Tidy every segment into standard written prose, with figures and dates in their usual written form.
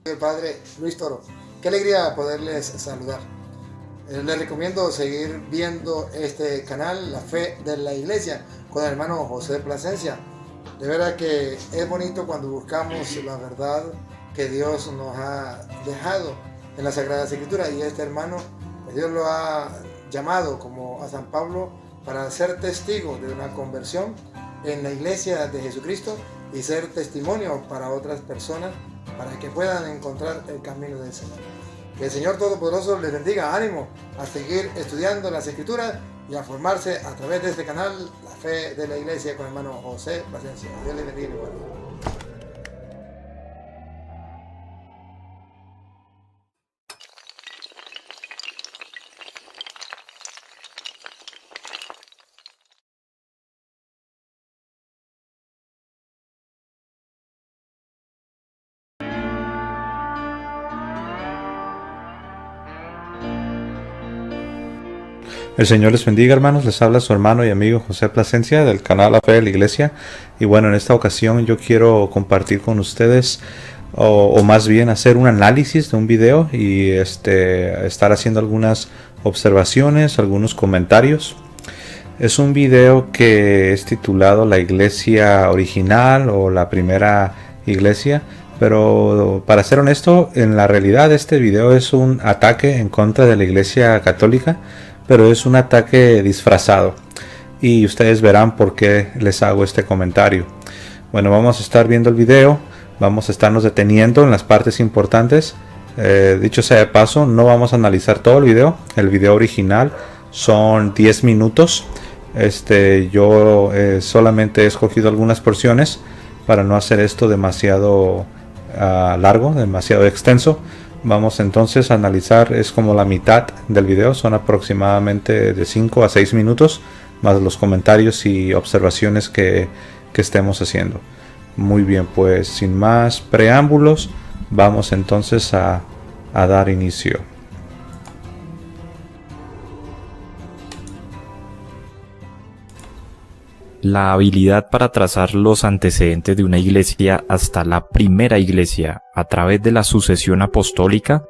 El padre Luis Toro. Qué alegría poderles saludar. Les recomiendo seguir viendo este canal, La Fe de la Iglesia, con el hermano José Plasencia. De verdad que es bonito cuando buscamos la verdad que Dios nos ha dejado en la Sagrada Escritura, y este hermano, Dios lo ha llamado como a San Pablo para ser testigo de una conversión en la Iglesia de Jesucristo y ser testimonio para otras personas, para que puedan encontrar el camino del Señor. Que el Señor Todopoderoso les bendiga, ánimo a seguir estudiando las Escrituras y a formarse a través de este canal, La Fe de la Iglesia, con el hermano José Plasencia. Dios les bendiga igual. El Señor les bendiga, hermanos. Les habla su hermano y amigo José Plasencia del canal La Fe de la Iglesia. Y bueno, en esta ocasión yo quiero compartir con ustedes, o más bien hacer un análisis de un video y estar haciendo algunas observaciones, algunos comentarios. Es un video que es titulado La Iglesia Original o la Primera Iglesia. Pero para ser honesto, en la realidad este video es un ataque en contra de la Iglesia Católica, pero es un ataque disfrazado, y ustedes verán por qué les hago este comentario. Bueno, vamos a estar viendo el video, vamos a estarnos deteniendo en las partes importantes. Dicho sea de paso, no vamos a analizar todo el video original son 10 minutos. Yo solamente he escogido algunas porciones para no hacer esto demasiado largo, demasiado extenso. Vamos entonces a analizar, es como la mitad del video, son aproximadamente de 5 a 6 minutos, más los comentarios y observaciones que estemos haciendo. Muy bien, pues sin más preámbulos, vamos entonces a dar inicio. La habilidad para trazar los antecedentes de una iglesia hasta la primera iglesia a través de la sucesión apostólica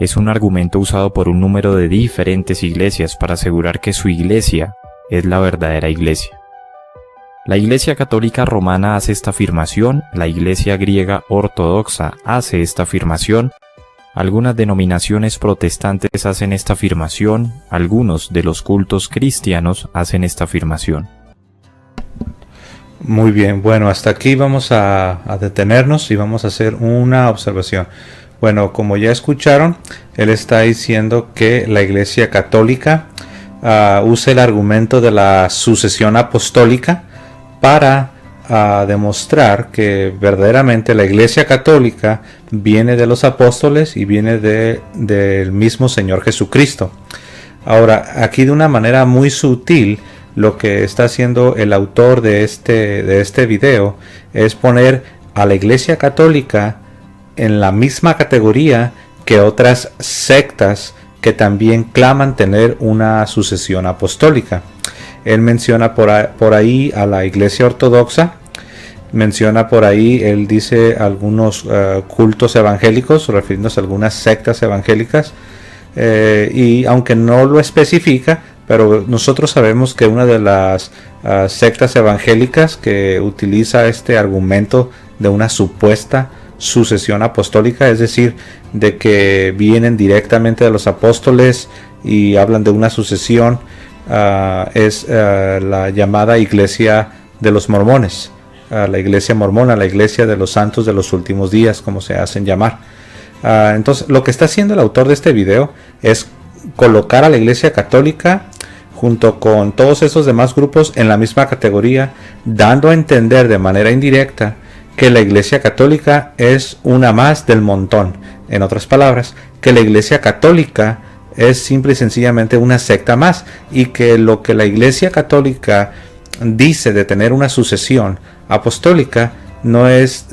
es un argumento usado por un número de diferentes iglesias para asegurar que su iglesia es la verdadera iglesia. La Iglesia Católica Romana hace esta afirmación, la Iglesia Griega Ortodoxa hace esta afirmación, algunas denominaciones protestantes hacen esta afirmación, algunos de los cultos cristianos hacen esta afirmación. Muy bien, bueno, hasta aquí vamos a detenernos y vamos a hacer una observación. Bueno, como ya escucharon, él está diciendo que la Iglesia Católica usa el argumento de la sucesión apostólica para demostrar que verdaderamente la Iglesia Católica viene de los apóstoles y viene del mismo Señor Jesucristo. Ahora, aquí de una manera muy sutil, lo que está haciendo el autor de este video es poner a la Iglesia Católica en la misma categoría que otras sectas que también claman tener una sucesión apostólica. Él menciona por ahí a la Iglesia Ortodoxa, menciona por ahí, él dice algunos cultos evangélicos, refiriéndose a algunas sectas evangélicas, y aunque no lo especifica, pero nosotros sabemos que una de las sectas evangélicas que utiliza este argumento de una supuesta sucesión apostólica, es decir, de que vienen directamente de los apóstoles y hablan de una sucesión, es la llamada Iglesia de los Mormones, la Iglesia Mormona, la Iglesia de los Santos de los Últimos Días, como se hacen llamar. Entonces, lo que está haciendo el autor de este video es colocar a la Iglesia Católica junto con todos esos demás grupos en la misma categoría, dando a entender de manera indirecta que la Iglesia Católica es una más del montón. En otras palabras, que la Iglesia Católica es simple y sencillamente una secta más, y que lo que la Iglesia Católica dice de tener una sucesión apostólica no es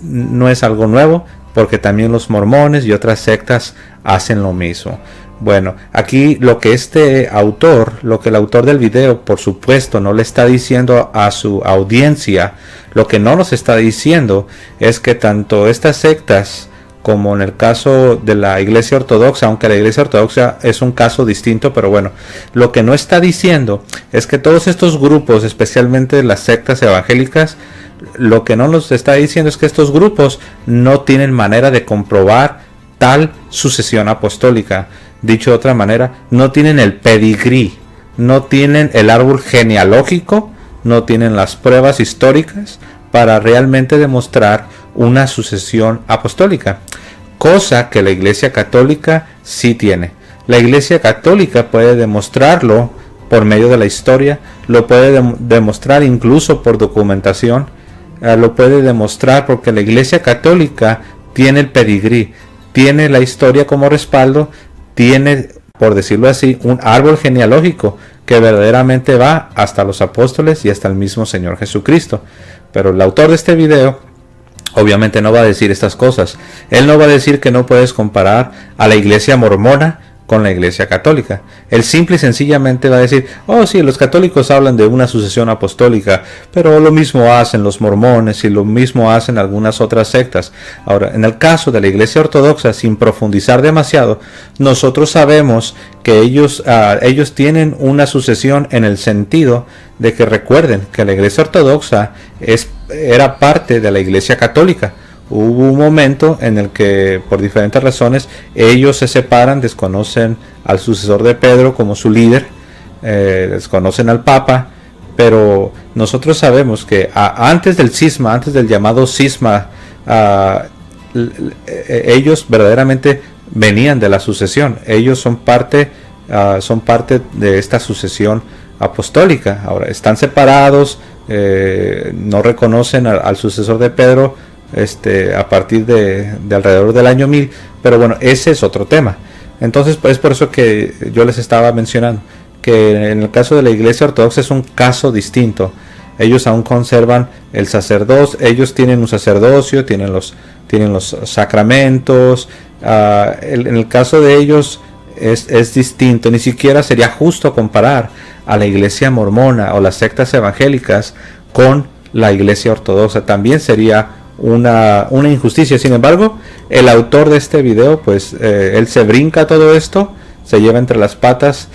algo nuevo, porque también los mormones y otras sectas hacen lo mismo. Bueno, aquí lo que el autor del video, por supuesto, no le está diciendo a su audiencia, lo que no nos está diciendo es que tanto estas sectas como en el caso de la Iglesia Ortodoxa, aunque la Iglesia Ortodoxa es un caso distinto, pero bueno, lo que no está diciendo es que todos estos grupos, especialmente las sectas evangélicas, lo que no nos está diciendo es que estos grupos no tienen manera de comprobar tal sucesión apostólica. Dicho de otra manera, no tienen el pedigrí, no tienen el árbol genealógico, no tienen las pruebas históricas para realmente demostrar una sucesión apostólica, cosa que la Iglesia Católica sí tiene. La Iglesia Católica puede demostrarlo por medio de la historia, lo puede demostrar incluso por documentación, lo puede demostrar porque la Iglesia Católica tiene el pedigrí, tiene la historia como respaldo, tiene, por decirlo así, un árbol genealógico que verdaderamente va hasta los apóstoles y hasta el mismo Señor Jesucristo. Pero el autor de este video obviamente no va a decir estas cosas. Él no va a decir que no puedes comparar a la iglesia mormona con la iglesia católica. Él simple y sencillamente va a decir, oh sí, los católicos hablan de una sucesión apostólica, pero lo mismo hacen los mormones y lo mismo hacen algunas otras sectas. Ahora, en el caso de la iglesia ortodoxa, sin profundizar demasiado, nosotros sabemos que ellos tienen una sucesión en el sentido de que recuerden que la iglesia ortodoxa era parte de la iglesia católica. Hubo un momento en el que, por diferentes razones, ellos se separan, desconocen al sucesor de Pedro como su líder, desconocen al Papa, pero nosotros sabemos que antes del cisma, antes del llamado cisma, ellos verdaderamente venían de la sucesión. Ellos son parte de esta sucesión apostólica. Ahora están separados, no reconocen al sucesor de Pedro a partir de alrededor del año 1000, pero bueno, ese es otro tema. Entonces es por eso que yo les estaba mencionando que en el caso de la iglesia ortodoxa es un caso distinto. Ellos aún conservan el sacerdocio, ellos tienen un sacerdocio, tienen los sacramentos. En el caso de ellos es distinto. Ni siquiera sería justo comparar a la iglesia mormona o las sectas evangélicas con la iglesia ortodoxa. También sería una injusticia. Sin embargo, el autor de este video, pues él se brinca todo esto, se lleva entre las patas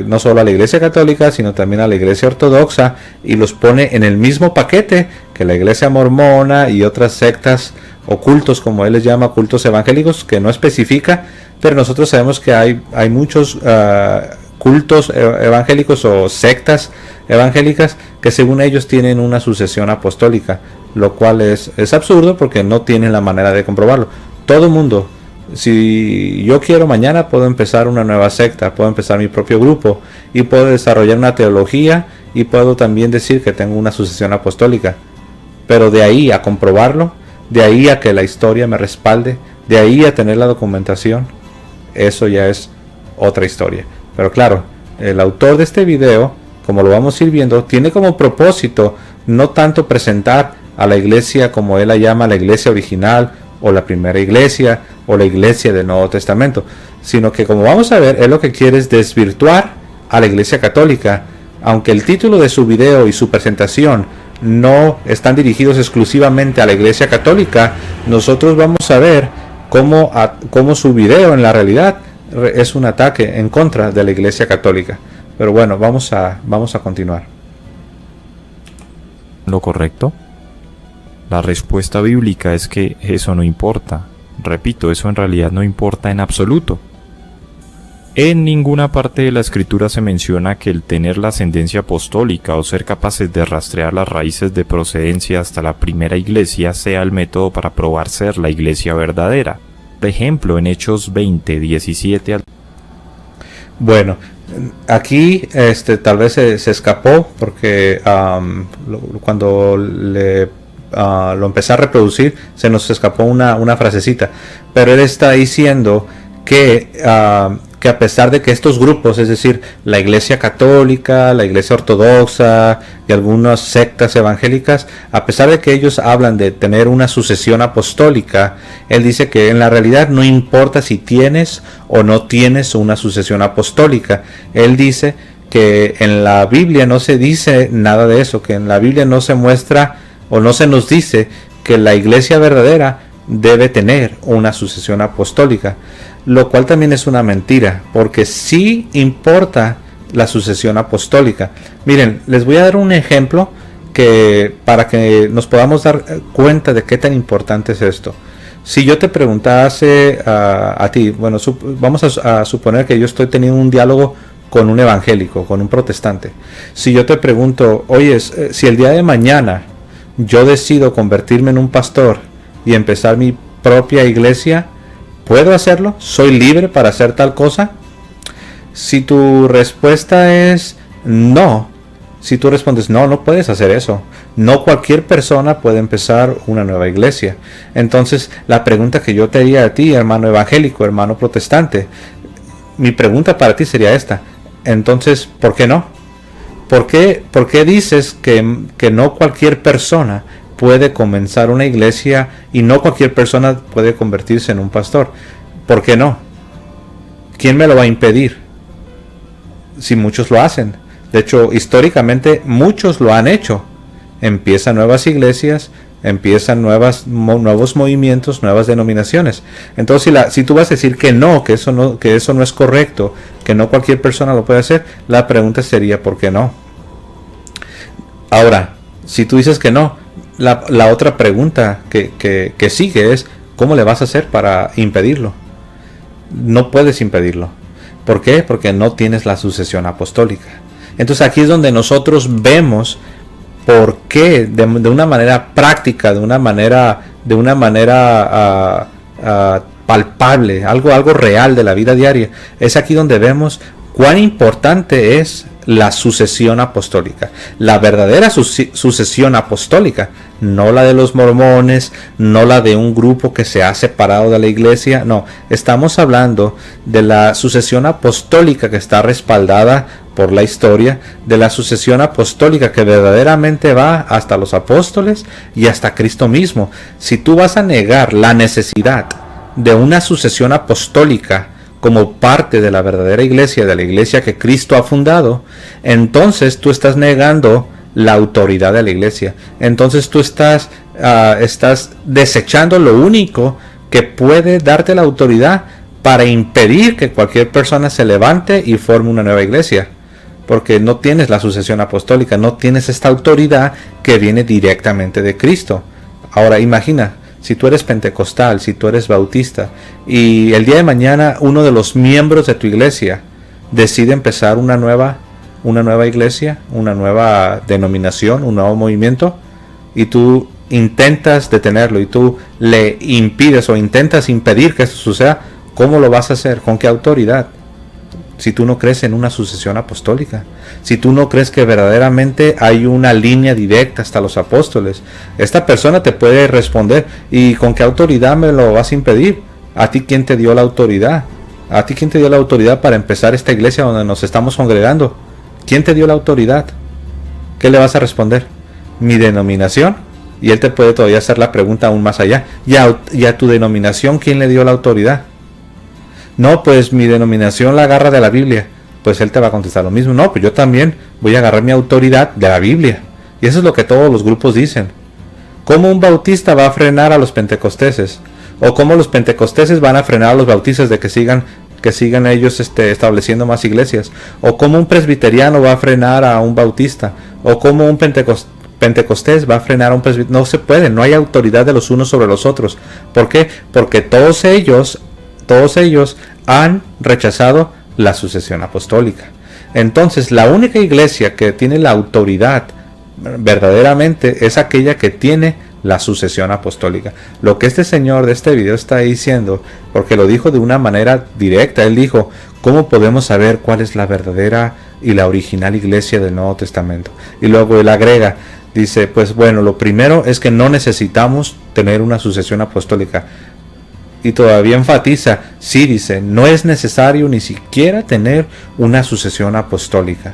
no solo a la iglesia católica, sino también a la iglesia ortodoxa, y los pone en el mismo paquete que la iglesia mormona y otras sectas o cultos, como él les llama, cultos evangélicos, que no especifica, pero nosotros sabemos que hay muchos cultos evangélicos o sectas evangélicas que según ellos tienen una sucesión apostólica, lo cual es absurdo porque no tienen la manera de comprobarlo. Todo el mundo, si yo quiero mañana, puedo empezar una nueva secta, puedo empezar mi propio grupo y puedo desarrollar una teología y puedo también decir que tengo una sucesión apostólica, pero de ahí a comprobarlo, de ahí a que la historia me respalde, de ahí a tener la documentación, eso ya es otra historia. Pero claro, el autor de este video, como lo vamos a ir viendo, tiene como propósito no tanto presentar a la iglesia como él la llama, la iglesia original o la primera iglesia o la iglesia del Nuevo Testamento, sino que, como vamos a ver, él lo que quiere es desvirtuar a la iglesia católica. Aunque el título de su video y su presentación no están dirigidos exclusivamente a la iglesia católica, nosotros vamos a ver cómo su video en la realidad es un ataque en contra de la iglesia católica. Pero bueno, vamos a continuar. ¿Lo correcto? La respuesta bíblica es que eso no importa. Repito, eso en realidad no importa en absoluto. En ninguna parte de la escritura se menciona que el tener la ascendencia apostólica o ser capaces de rastrear las raíces de procedencia hasta la primera iglesia sea el método para probar ser la iglesia verdadera. Por ejemplo, en Hechos 20, 17 al... Bueno, aquí tal vez se escapó porque cuando lo empecé a reproducir se nos escapó una frasecita, pero él está diciendo que a pesar de que estos grupos, es decir, la iglesia católica, la iglesia ortodoxa y algunas sectas evangélicas, a pesar de que ellos hablan de tener una sucesión apostólica, él dice que en la realidad no importa si tienes o no tienes una sucesión apostólica. Él dice que en la Biblia no se dice nada de eso, que en la Biblia no se muestra o no se nos dice que la iglesia verdadera debe tener una sucesión apostólica, lo cual también es una mentira, porque sí importa la sucesión apostólica. Miren, les voy a dar un ejemplo para que nos podamos dar cuenta de qué tan importante es esto. Si yo te preguntase a ti, bueno, vamos a suponer que yo estoy teniendo un diálogo con un evangélico, con un protestante. Si yo te pregunto, oye, si el día de mañana yo decido convertirme en un pastor y empezar mi propia iglesia, ¿puedo hacerlo? ¿Soy libre para hacer tal cosa? Si tu respuesta es no, si tú respondes no, no puedes hacer eso. No cualquier persona puede empezar una nueva iglesia. Entonces, la pregunta que yo te haría a ti, hermano evangélico, hermano protestante, mi pregunta para ti sería esta. Entonces, ¿por qué no? ¿Por qué dices que no cualquier persona puede comenzar una iglesia y no cualquier persona puede convertirse en un pastor? ¿Por qué no? ¿Quién me lo va a impedir? Si muchos lo hacen. De hecho, históricamente muchos lo han hecho. Empiezan nuevas iglesias, empiezan nuevos movimientos, nuevas denominaciones. Entonces, si tú vas a decir que eso no es correcto, que no cualquier persona lo puede hacer, la pregunta sería ¿por qué no? Ahora, si tú dices que no, la otra pregunta que sigue es ¿cómo le vas a hacer para impedirlo? No puedes impedirlo. ¿Por qué? Porque no tienes la sucesión apostólica. Entonces aquí es donde nosotros vemos por qué, de una manera práctica, de una manera palpable, algo real de la vida diaria. Es aquí donde vemos cuán importante es la sucesión apostólica, la verdadera sucesión apostólica, no la de los mormones, no la de un grupo que se ha separado de la iglesia, no, estamos hablando de la sucesión apostólica que está respaldada por la historia, de la sucesión apostólica que verdaderamente va hasta los apóstoles y hasta Cristo mismo. Si tú vas a negar la necesidad de una sucesión apostólica como parte de la verdadera iglesia, de la iglesia que Cristo ha fundado, entonces tú estás negando la autoridad de la iglesia. Entonces tú estás desechando lo único que puede darte la autoridad para impedir que cualquier persona se levante y forme una nueva iglesia. Porque no tienes la sucesión apostólica, no tienes esta autoridad que viene directamente de Cristo. Ahora imagina, si tú eres pentecostal, si tú eres bautista, y el día de mañana uno de los miembros de tu iglesia decide empezar una nueva iglesia, una nueva denominación, un nuevo movimiento, y tú intentas detenerlo, y tú le impides o intentas impedir que esto suceda, ¿cómo lo vas a hacer? ¿Con qué autoridad? Si tú no crees en una sucesión apostólica, si tú no crees que verdaderamente hay una línea directa hasta los apóstoles, esta persona te puede responder, ¿y con qué autoridad me lo vas a impedir? ¿A ti quién te dio la autoridad? ¿A ti quién te dio la autoridad para empezar esta iglesia donde nos estamos congregando? ¿Quién te dio la autoridad? ¿Qué le vas a responder? ¿Mi denominación? Y él te puede todavía hacer la pregunta aún más allá. ¿Y a tu denominación quién le dio la autoridad? No, pues mi denominación la agarra de la Biblia. Pues él te va a contestar lo mismo. No, pues yo también voy a agarrar mi autoridad de la Biblia. Y eso es lo que todos los grupos dicen. ¿Cómo un bautista va a frenar a los pentecosteses? ¿O cómo los pentecosteses van a frenar a los bautistas de que sigan ellos estableciendo más iglesias? ¿O cómo un presbiteriano va a frenar a un bautista? ¿O cómo un pentecostés va a frenar a un presbiteriano? No se puede, no hay autoridad de los unos sobre los otros. ¿Por qué? Porque todos ellos han rechazado la sucesión apostólica. Entonces, la única iglesia que tiene la autoridad verdaderamente es aquella que tiene la sucesión apostólica. Lo que este señor de este video está diciendo, porque lo dijo de una manera directa, él dijo, ¿cómo podemos saber cuál es la verdadera y la original iglesia del Nuevo Testamento? Y luego él agrega, dice, pues bueno, lo primero es que no necesitamos tener una sucesión apostólica. Y todavía enfatiza, sí, dice, no es necesario ni siquiera tener una sucesión apostólica.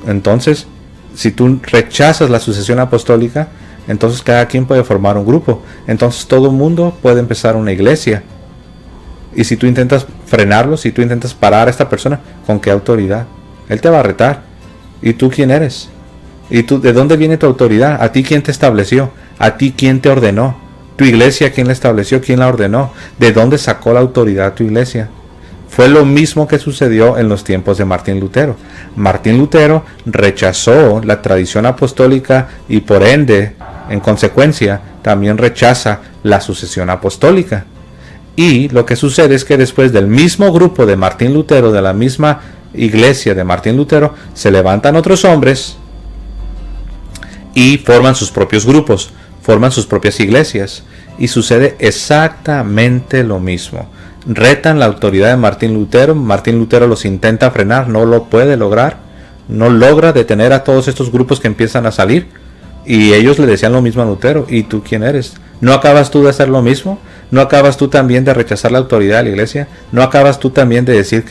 Entonces, si tú rechazas la sucesión apostólica, entonces cada quien puede formar un grupo. Entonces todo el mundo puede empezar una iglesia. Y si tú intentas frenarlo, si tú intentas parar a esta persona, ¿con qué autoridad? Él te va a retar. ¿Y tú quién eres? ¿Y tú de dónde viene tu autoridad? ¿A ti quién te estableció? ¿A ti quién te ordenó? ¿Tu iglesia quién la estableció? ¿Quién la ordenó? ¿De dónde sacó la autoridad tu iglesia? Fue lo mismo que sucedió en los tiempos de Martín Lutero. Martín Lutero rechazó la tradición apostólica y por ende, en consecuencia, también rechaza la sucesión apostólica. Y lo que sucede es que después del mismo grupo de Martín Lutero, de la misma iglesia de Martín Lutero, se levantan otros hombres y forman sus propios grupos, forman sus propias iglesias. Y sucede exactamente lo mismo. Retan la autoridad de Martín Lutero los intenta frenar, no lo puede lograr, no logra detener a todos estos grupos que empiezan a salir, y ellos le decían lo mismo a Lutero: ¿y tú quién eres? ¿No acabas tú de hacer lo mismo? ¿No acabas tú también de rechazar la autoridad de la iglesia? ¿No acabas tú también de decir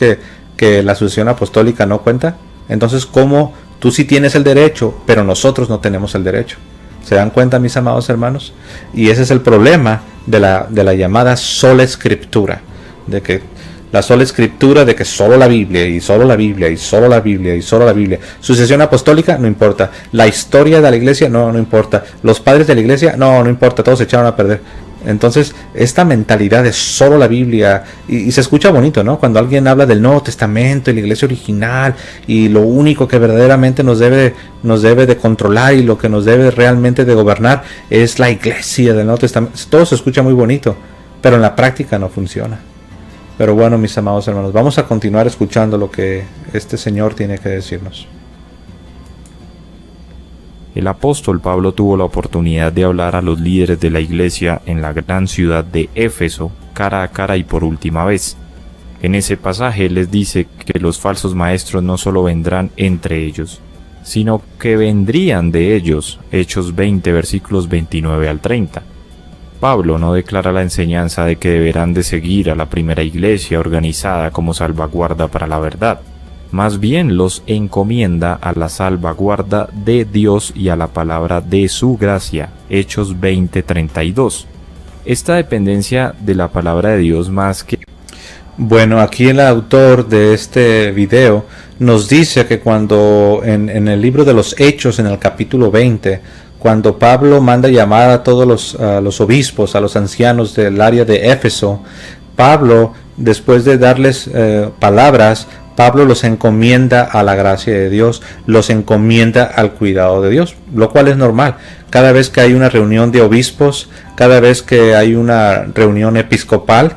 que la sucesión apostólica no cuenta? Entonces, ¿cómo tú sí tienes el derecho, pero nosotros no tenemos el derecho? ¿Se dan cuenta, mis amados hermanos? Y ese es el problema de la llamada sola escritura, de que la sola escritura, de que solo la Biblia y solo la Biblia y solo la Biblia y solo la Biblia. Sucesión apostólica, no importa. La historia de la iglesia, no importa. Los padres de la iglesia, no importa. Todos se echaron a perder. Entonces, esta mentalidad de solo la Biblia, y se escucha bonito, ¿no? Cuando alguien habla del Nuevo Testamento y la iglesia original, y lo único que verdaderamente nos debe de controlar y lo que nos debe realmente de gobernar es la iglesia del Nuevo Testamento. Todo se escucha muy bonito, pero en la práctica no funciona. Pero bueno, mis amados hermanos, vamos a continuar escuchando lo que este Señor tiene que decirnos. El apóstol Pablo tuvo la oportunidad de hablar a los líderes de la iglesia en la gran ciudad de Éfeso, cara a cara y por última vez. En ese pasaje les dice que los falsos maestros no solo vendrán entre ellos, sino que vendrían de ellos, Hechos 20 versículos 29 al 30. Pablo no declara la enseñanza de que deberán de seguir a la primera iglesia organizada como salvaguarda para la verdad. Más bien los encomienda a la salvaguarda de Dios y a la palabra de su gracia, Hechos 20:32. Esta dependencia de la palabra de Dios más que... Bueno, aquí el autor de este video nos dice que cuando en el libro de los Hechos, en el capítulo 20, cuando Pablo manda llamar a todos los obispos, a los ancianos del área de Éfeso, Pablo, después de darles palabras, Pablo los encomienda a la gracia de Dios, los encomienda al cuidado de Dios, lo cual es normal. Cada vez que hay una reunión de obispos, cada vez que hay una reunión episcopal,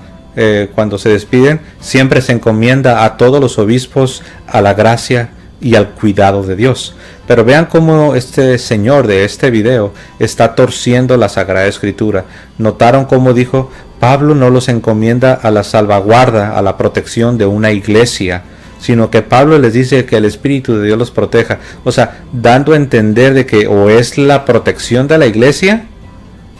cuando se despiden, siempre se encomienda a todos los obispos a la gracia y al cuidado de Dios. Pero vean cómo este señor de este video está torciendo la Sagrada Escritura. ¿Notaron cómo dijo? Pablo no los encomienda a la salvaguarda, a la protección de una iglesia, sino que Pablo les dice que el Espíritu de Dios los proteja. O sea, dando a entender de que o es la protección de la iglesia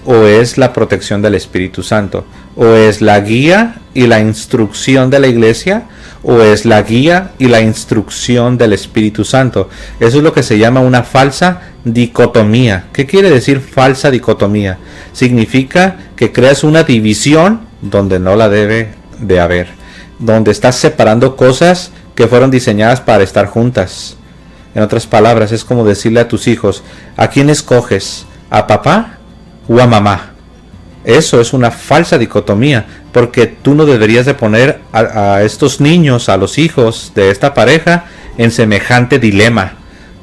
o es la protección del Espíritu Santo. O es la guía y la instrucción de la iglesia o es la guía y la instrucción del Espíritu Santo. Eso es lo que se llama una falsa dicotomía. ¿Qué quiere decir falsa dicotomía? Significa que creas una división donde no la debe de haber, donde estás separando cosas que fueron diseñadas para estar juntas. En otras palabras, es como decirle a tus hijos: ¿a quién escoges? ¿A papá o a mamá? Eso es una falsa dicotomía, porque tú no deberías de poner a estos niños, a los hijos de esta pareja, en semejante dilema.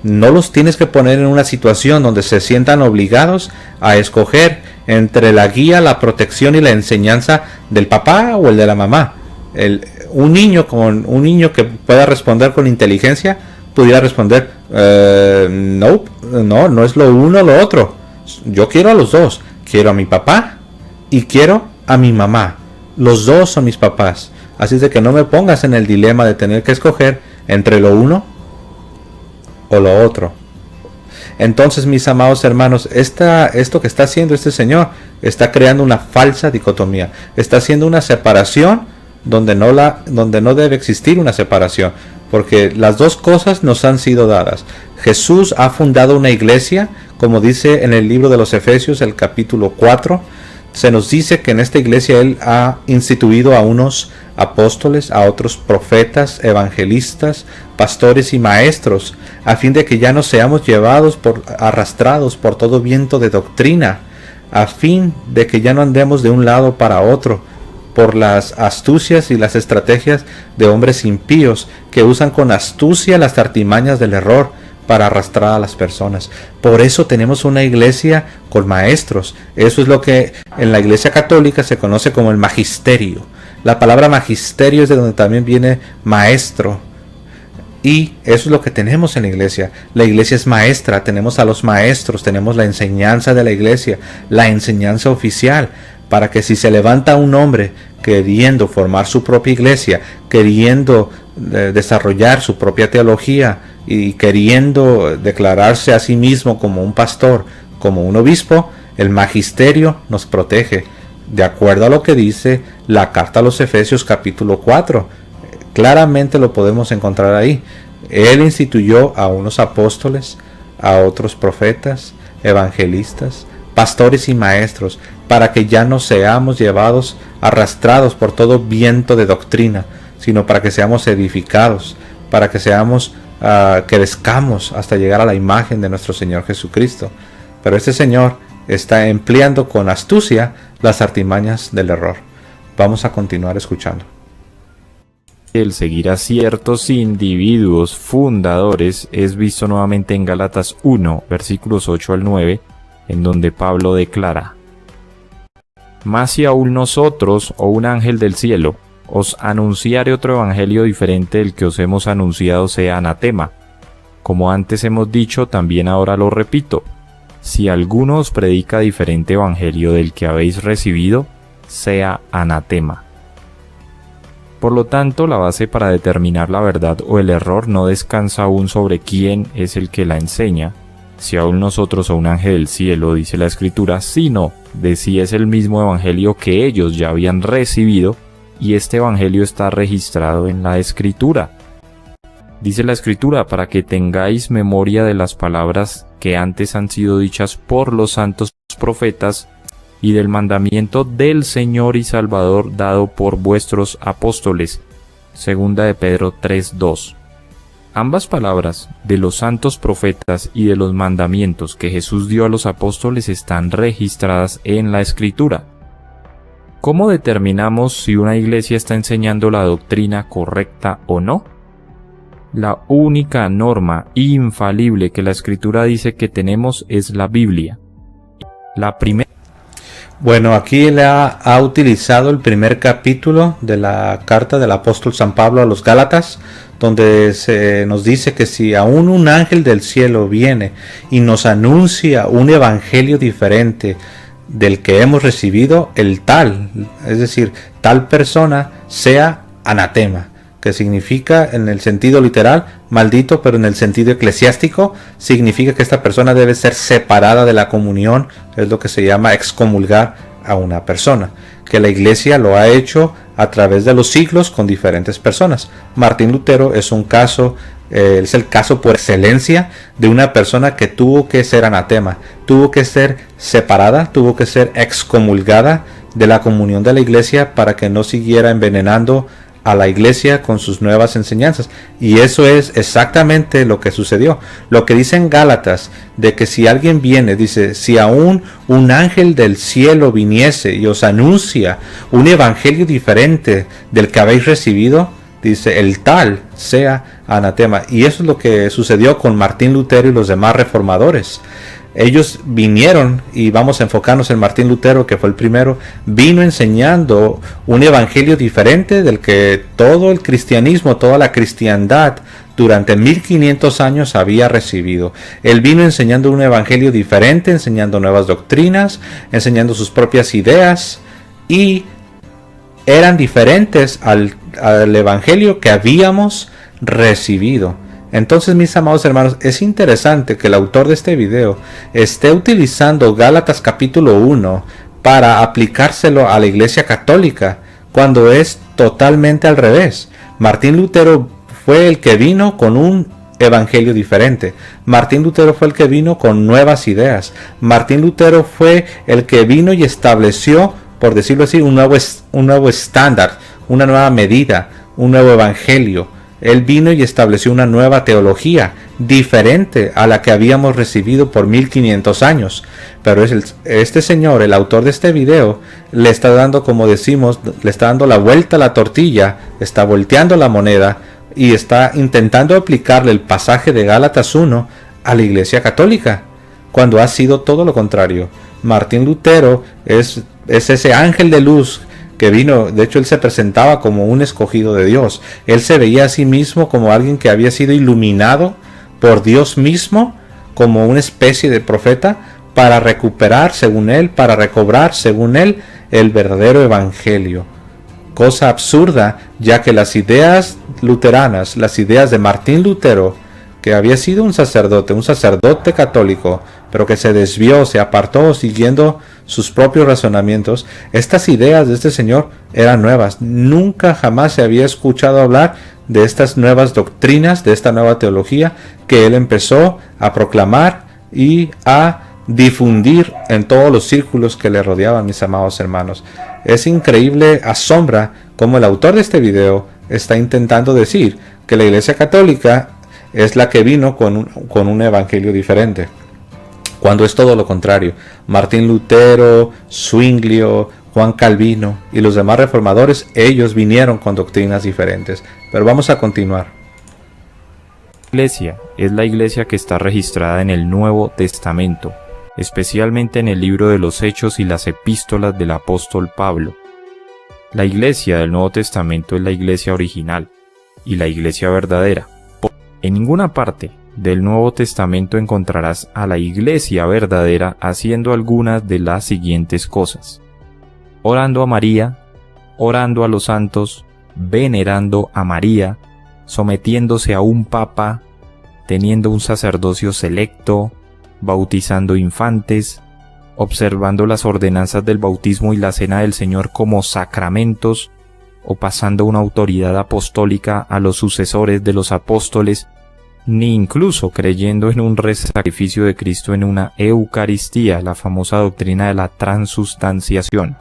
No los tienes que poner en una situación donde se sientan obligados a escoger entre la guía, la protección y la enseñanza del papá o el de la mamá. Un niño que pueda responder con inteligencia pudiera responder: no es lo uno o lo otro. Yo quiero a los dos. Quiero a mi papá y quiero a mi mamá. Los dos son mis papás. Así de que no me pongas en el dilema de tener que escoger entre lo uno o lo otro. Entonces, mis amados hermanos, esto que está haciendo este señor está creando una falsa dicotomía. Está haciendo una separación donde no debe existir una separación, porque las dos cosas nos han sido dadas. Jesús ha fundado una iglesia, como dice en el libro de los Efesios, el capítulo 4. Se nos dice que en esta iglesia Él ha instituido a unos apóstoles, a otros profetas, evangelistas, pastores y maestros, a fin de que ya no seamos arrastrados por todo viento de doctrina, a fin de que ya no andemos de un lado para otro por las astucias y las estrategias de hombres impíos que usan con astucia las artimañas del error para arrastrar a las personas. Por eso tenemos una iglesia con maestros. Eso es lo que en la iglesia católica se conoce como el magisterio. La palabra magisterio es de donde también viene maestro. Y eso es lo que tenemos en la iglesia. La iglesia es maestra, tenemos a los maestros, tenemos la enseñanza de la iglesia, la enseñanza oficial, para que si se levanta un hombre queriendo formar su propia iglesia, queriendo desarrollar su propia teología y queriendo declararse a sí mismo como un pastor, como un obispo, el magisterio nos protege, de acuerdo a lo que dice la carta a los Efesios capítulo 4. Claramente lo podemos encontrar ahí. Él instituyó a unos apóstoles, a otros profetas, evangelistas, pastores y maestros, para que ya no seamos llevados, arrastrados por todo viento de doctrina, sino para que seamos edificados, para que seamos, crezcamos hasta llegar a la imagen de nuestro Señor Jesucristo. Pero este Señor está empleando con astucia las artimañas del error. Vamos a continuar escuchando. El seguir a ciertos individuos fundadores es visto nuevamente en Gálatas 1, versículos 8 al 9, en donde Pablo declara: Mas si aún nosotros, o un ángel del cielo, os anunciare otro evangelio diferente del que os hemos anunciado, sea anatema. Como antes hemos dicho, también ahora lo repito: si alguno os predica diferente evangelio del que habéis recibido, sea anatema. Por lo tanto, la base para determinar la verdad o el error no descansa aún sobre quién es el que la enseña, si aún nosotros o un ángel del cielo, dice la Escritura, sino de si es el mismo evangelio que ellos ya habían recibido, y este evangelio está registrado en la Escritura. Dice la Escritura, para que tengáis memoria de las palabras que antes han sido dichas por los santos profetas, y del mandamiento del Señor y Salvador dado por vuestros apóstoles. Segunda de Pedro 3:2. Ambas palabras, de los santos profetas y de los mandamientos que Jesús dio a los apóstoles, están registradas en la Escritura. ¿Cómo determinamos si una iglesia está enseñando la doctrina correcta o no? La única norma infalible que la Escritura dice que tenemos es la Biblia. La primera. Bueno, aquí él ha utilizado el primer capítulo de la carta del apóstol San Pablo a los Gálatas, donde se nos dice que si aún un ángel del cielo viene y nos anuncia un evangelio diferente del que hemos recibido, el tal, es decir, tal persona, sea anatema, que significa en el sentido literal maldito, pero en el sentido eclesiástico significa que esta persona debe ser separada de la comunión. Es lo que se llama excomulgar a una persona, que la iglesia lo ha hecho a través de los siglos con diferentes personas. Martín Lutero es un caso, es el caso por excelencia de una persona que tuvo que ser anatema, tuvo que ser separada, tuvo que ser excomulgada de la comunión de la iglesia para que no siguiera envenenando a la iglesia con sus nuevas enseñanzas. Y eso es exactamente lo que sucedió. Lo que dice en Gálatas, de que si alguien viene, dice, si aún un ángel del cielo viniese y os anuncia un evangelio diferente del que habéis recibido, dice, el tal sea anatema. Y eso es lo que sucedió con Martín Lutero y los demás reformadores. Ellos vinieron, y vamos a enfocarnos en Martín Lutero, que fue el primero, vino enseñando un evangelio diferente del que todo el cristianismo, toda la cristiandad durante 1500 años había recibido. Él vino enseñando un evangelio diferente, enseñando nuevas doctrinas, enseñando sus propias ideas, y eran diferentes al evangelio que habíamos recibido. Entonces, mis amados hermanos, es interesante que el autor de este video esté utilizando Gálatas capítulo 1 para aplicárselo a la iglesia católica, cuando es totalmente al revés. Martín Lutero fue el que vino con un evangelio diferente. Martín Lutero fue el que vino con nuevas ideas. Martín Lutero fue el que vino y estableció, por decirlo así, un nuevo estándar, una nueva medida, un nuevo evangelio. Él vino y estableció una nueva teología diferente a la que habíamos recibido por 1500 años. Pero este señor, el autor de este video, le está dando, como decimos, le está dando la vuelta a la tortilla, está volteando la moneda y está intentando aplicarle el pasaje de Gálatas 1 a la Iglesia Católica, cuando ha sido todo lo contrario. Martín Lutero es ese ángel de luz que vino. De hecho, él se presentaba como un escogido de Dios. Él se veía a sí mismo como alguien que había sido iluminado por Dios mismo, como una especie de profeta, para recuperar, según él, para recobrar, según él, el verdadero evangelio. Cosa absurda, ya que las ideas luteranas, las ideas de Martín Lutero, que había sido un sacerdote católico, pero que se desvió, se apartó siguiendo sus propios razonamientos, estas ideas de este señor eran nuevas. Nunca jamás se había escuchado hablar de estas nuevas doctrinas, de esta nueva teología que él empezó a proclamar y a difundir en todos los círculos que le rodeaban, mis amados hermanos. Es increíble, asombra cómo el autor de este video está intentando decir que la Iglesia Católica es la que vino con un evangelio diferente, cuando es todo lo contrario. Martín Lutero, Zwinglio, Juan Calvino y los demás reformadores, ellos vinieron con doctrinas diferentes. Pero vamos a continuar. La Iglesia es la Iglesia que está registrada en el Nuevo Testamento, especialmente en el libro de los Hechos y las epístolas del apóstol Pablo. La Iglesia del Nuevo Testamento es la Iglesia original y la Iglesia verdadera. En ninguna parte del Nuevo Testamento encontrarás a la Iglesia verdadera haciendo algunas de las siguientes cosas: orando a María, orando a los santos, venerando a María, sometiéndose a un papa, teniendo un sacerdocio selecto, bautizando infantes, observando las ordenanzas del bautismo y la cena del Señor como sacramentos, o pasando una autoridad apostólica a los sucesores de los apóstoles, ni incluso creyendo en un sacrificio de Cristo en una Eucaristía, la famosa doctrina de la transustanciación.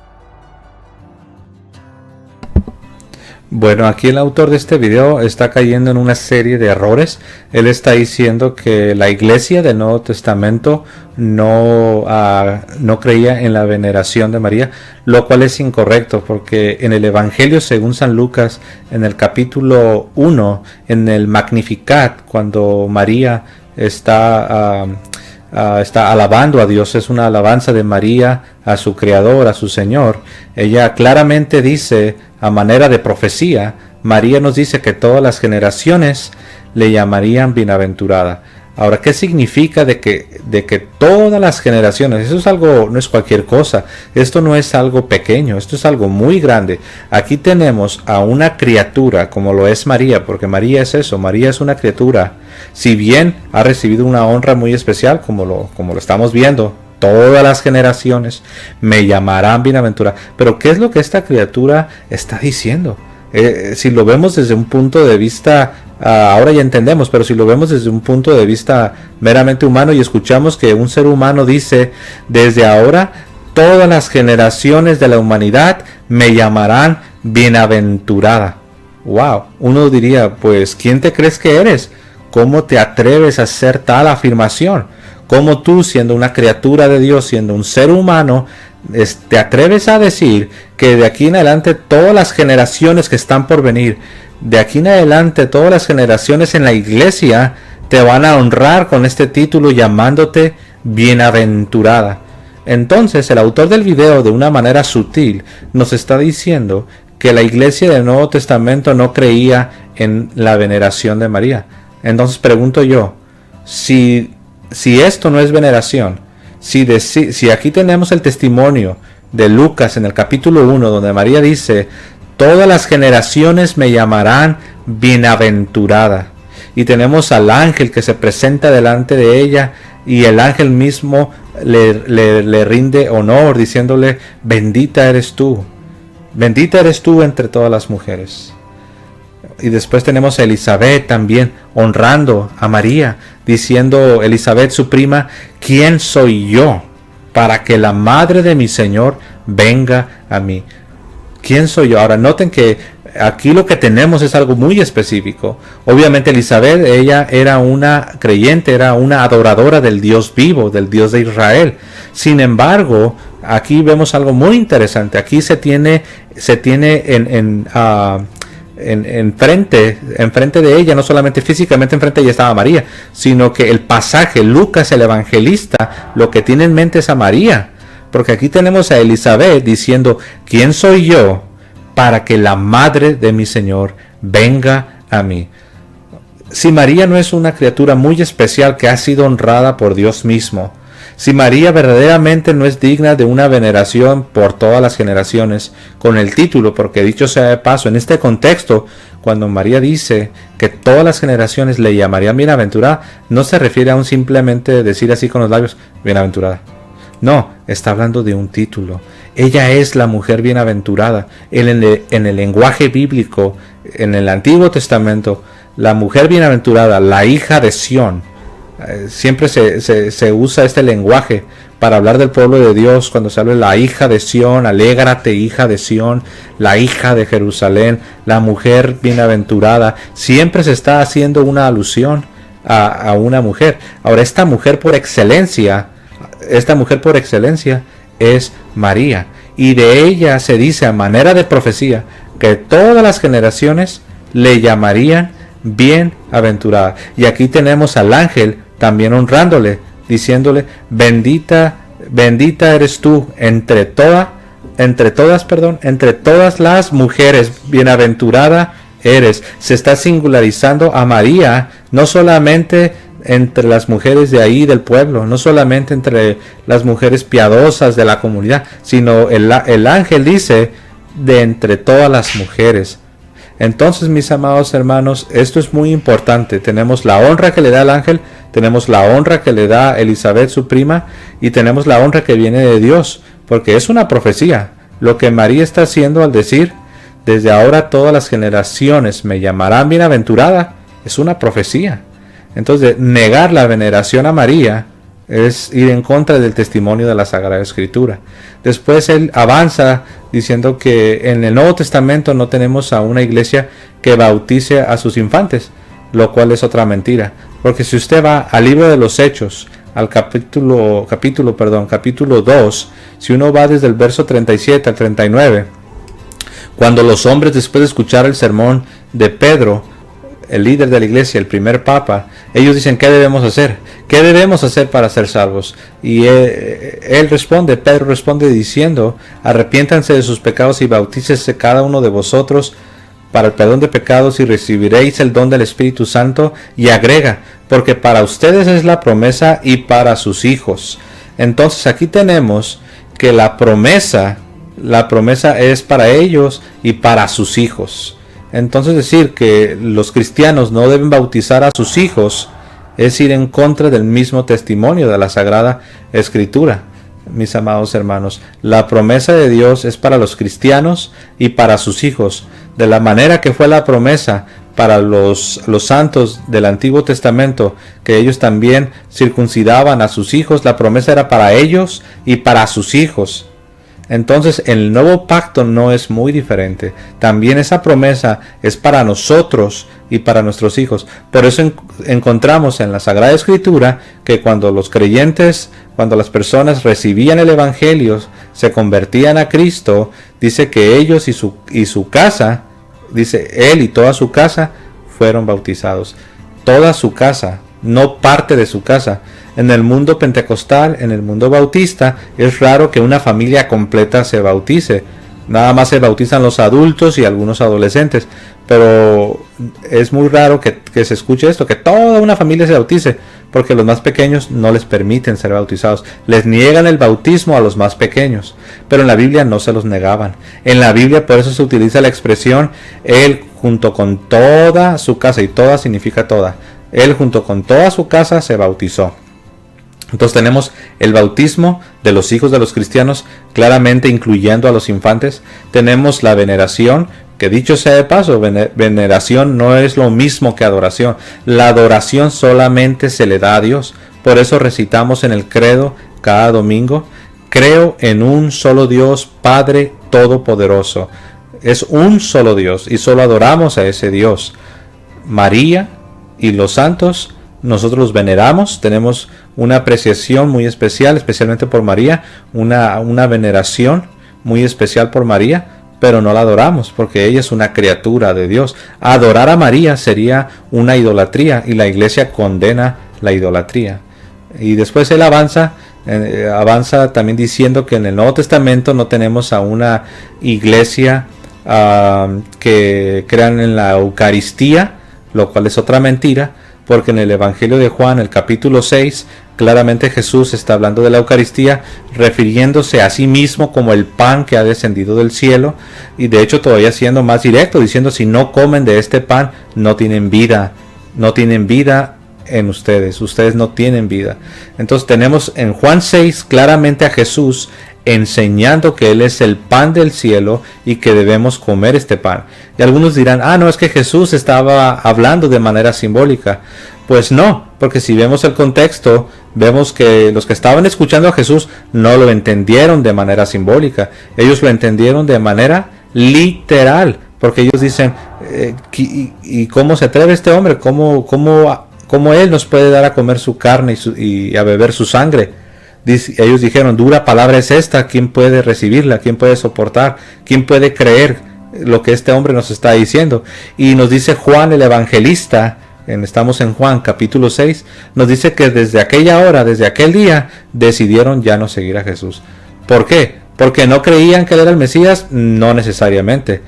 Bueno, aquí el autor de este video está cayendo en una serie de errores. Él está diciendo que la Iglesia del Nuevo Testamento no creía en la veneración de María, lo cual es incorrecto, porque en el Evangelio según San Lucas, en el capítulo 1, en el Magnificat, cuando María está alabando a Dios, es una alabanza de María a su Creador, a su Señor. Ella claramente dice, a manera de profecía, María nos dice que todas las generaciones le llamarían bienaventurada. Ahora, ¿qué significa de que todas las generaciones? Eso es algo, no es cualquier cosa. Esto no es algo pequeño, esto es algo muy grande. Aquí tenemos a una criatura como lo es María, porque María es eso, María es una criatura. Si bien ha recibido una honra muy especial, como lo estamos viendo, todas las generaciones me llamarán bienaventurada. Pero ¿qué es lo que esta criatura está diciendo? Si lo vemos desde un punto de vista, ahora ya entendemos, pero si lo vemos desde un punto de vista meramente humano y escuchamos que un ser humano dice, desde ahora todas las generaciones de la humanidad me llamarán bienaventurada. Wow, uno diría, pues, ¿quién te crees que eres? ¿Cómo te atreves a hacer tal afirmación? ¿Cómo tú, siendo una criatura de Dios, siendo un ser humano, te atreves a decir que de aquí en adelante todas las generaciones que están por venir, de aquí en adelante todas las generaciones en la iglesia te van a honrar con este título llamándote bienaventurada? Entonces el autor del video, de una manera sutil, nos está diciendo que la iglesia del Nuevo Testamento no creía en la veneración de María. Entonces pregunto yo, si esto no es veneración, si aquí tenemos el testimonio de Lucas en el capítulo 1, donde María dice, todas las generaciones me llamarán bienaventurada, y tenemos al ángel que se presenta delante de ella, y el ángel mismo le rinde honor, diciéndole, bendita eres tú entre todas las mujeres. Y después tenemos a Elizabeth también honrando a María, diciendo Elizabeth, su prima, ¿quién soy yo para que la madre de mi Señor venga a mí? ¿Quién soy yo? Ahora noten que aquí lo que tenemos es algo muy específico. Obviamente Elizabeth, ella era una creyente, era una adoradora del Dios vivo, del Dios de Israel. Sin embargo, aquí vemos algo muy interesante. Aquí se tiene enfrente de ella, no solamente físicamente enfrente de ella estaba María, sino que el pasaje, Lucas el evangelista, lo que tiene en mente es a María. Porque aquí tenemos a Elizabeth diciendo, ¿quién soy yo para que la madre de mi Señor venga a mí? Si María no es una criatura muy especial que ha sido honrada por Dios mismo, si María verdaderamente no es digna de una veneración por todas las generaciones, con el título, porque dicho sea de paso, en este contexto, cuando María dice que todas las generaciones le llamarían bienaventurada, no se refiere a un simplemente decir así con los labios, bienaventurada. No, está hablando de un título. Ella es la mujer bienaventurada. En el lenguaje bíblico, en el Antiguo Testamento, la mujer bienaventurada, la hija de Sión, siempre se usa este lenguaje para hablar del pueblo de Dios. Cuando se habla de la hija de Sión, alégrate hija de Sión, la hija de Jerusalén, la mujer bienaventurada, siempre se está haciendo una alusión a una mujer. Ahora, esta mujer por excelencia es María, y de ella se dice a manera de profecía que todas las generaciones le llamarían bienaventurada. Y aquí tenemos al ángel también honrándole, diciéndole, bendita eres tú entre todas las mujeres, bienaventurada eres. Se está singularizando a María, no solamente entre las mujeres de ahí del pueblo, no solamente entre las mujeres piadosas de la comunidad, sino el ángel dice de entre todas las mujeres. Entonces, mis amados hermanos, esto es muy importante. Tenemos la honra que le da el ángel, tenemos la honra que le da Elizabeth, su prima, y tenemos la honra que viene de Dios, porque es una profecía. Lo que María está haciendo al decir, desde ahora todas las generaciones me llamarán bienaventurada, es una profecía. Entonces, negar la veneración a María es ir en contra del testimonio de la Sagrada Escritura. Después él avanza diciendo que en el Nuevo Testamento no tenemos a una iglesia que bautice a sus infantes, lo cual es otra mentira. Porque si usted va al libro de los Hechos, al capítulo 2, si uno va desde el verso 37 al 39, cuando los hombres, después de escuchar el sermón de Pedro, el líder de la iglesia, el primer papa, ellos dicen, ¿qué debemos hacer? ¿Qué debemos hacer para ser salvos? Y Pedro responde diciendo, arrepiéntanse de sus pecados y bautícese cada uno de vosotros para el perdón de pecados y recibiréis el don del Espíritu Santo. Y agrega, porque para ustedes es la promesa y para sus hijos. Entonces aquí tenemos que la promesa es para ellos y para sus hijos. Entonces decir que los cristianos no deben bautizar a sus hijos es ir en contra del mismo testimonio de la Sagrada Escritura. Mis amados hermanos, la promesa de Dios es para los cristianos y para sus hijos, de la manera que fue la promesa para los santos del Antiguo Testamento, que ellos también circuncidaban a sus hijos. La promesa era para ellos y para sus hijos. Entonces el nuevo pacto no es muy diferente. También esa promesa es para nosotros y para nuestros hijos. Por eso encontramos en la Sagrada Escritura que cuando los creyentes, cuando las personas recibían el Evangelio, se convertían a Cristo, dice que ellos y su casa, dice él y toda su casa fueron bautizados. Toda su casa, no parte de su casa. En el mundo pentecostal, en el mundo bautista, es raro que una familia completa se bautice. Nada más se bautizan los adultos y algunos adolescentes. Pero es muy raro que se escuche esto, que toda una familia se bautice, porque los más pequeños no les permiten ser bautizados. Les niegan el bautismo a los más pequeños. Pero en la Biblia no se los negaban. En la Biblia por eso se utiliza la expresión, él junto con toda su casa, y toda significa toda. Él junto con toda su casa se bautizó. Entonces tenemos el bautismo de los hijos de los cristianos, claramente incluyendo a los infantes. Tenemos la veneración, que dicho sea de paso, veneración no es lo mismo que adoración. La adoración solamente se le da a Dios. Por eso recitamos en el credo cada domingo, creo en un solo Dios, Padre Todopoderoso. es un solo Dios y solo adoramos a ese Dios. María y los santos nosotros los veneramos, tenemos una apreciación muy especial, especialmente por María, una veneración muy especial por María, pero no la adoramos porque ella es una criatura de Dios. Adorar a María sería una idolatría y la iglesia condena la idolatría. Y después él avanza también diciendo que en el Nuevo Testamento no tenemos a una iglesia que crean en la Eucaristía, lo cual es otra mentira, porque en el Evangelio de Juan, el capítulo 6, claramente Jesús está hablando de la Eucaristía, refiriéndose a sí mismo como el pan que ha descendido del cielo, y de hecho todavía siendo más directo, diciendo: si no comen de este pan, no tienen vida en ustedes no tienen vida. Entonces tenemos en Juan 6 claramente a Jesús enseñando que Él es el pan del cielo y que debemos comer este pan. Y algunos dirán: no, es que Jesús estaba hablando de manera simbólica. Pues no, porque si vemos el contexto, vemos que los que estaban escuchando a Jesús no lo entendieron de manera simbólica. Ellos lo entendieron de manera literal, porque ellos dicen: ¿y cómo se atreve este hombre? ¿Cómo Él nos puede dar a comer su carne y a beber su sangre? Ellos dijeron: dura palabra es esta, ¿quién puede recibirla? ¿Quién puede soportar? ¿Quién puede creer lo que este hombre nos está diciendo? Y nos dice Juan el evangelista, estamos en Juan capítulo 6, nos dice que desde aquella hora, desde aquel día, decidieron ya no seguir a Jesús. ¿Por qué? ¿Porque no creían que Él era el Mesías? No necesariamente.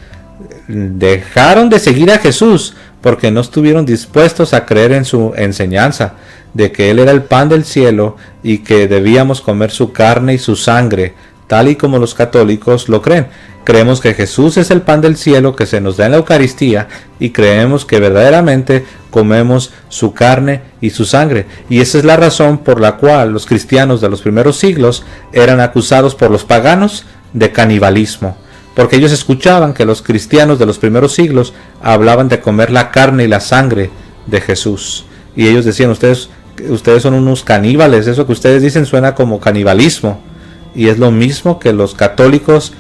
Dejaron de seguir a Jesús porque no estuvieron dispuestos a creer en su enseñanza de que Él era el pan del cielo y que debíamos comer su carne y su sangre, tal y como los católicos lo creen. Creemos que Jesús es el pan del cielo que se nos da en la Eucaristía y creemos que verdaderamente comemos su carne y su sangre. Y esa es la razón por la cual los cristianos de los primeros siglos eran acusados por los paganos de canibalismo, porque ellos escuchaban que los cristianos de los primeros siglos hablaban de comer la carne y la sangre de Jesús. Y ellos decían: ustedes son unos caníbales, eso que ustedes dicen suena como canibalismo. Y es lo mismo que los católicos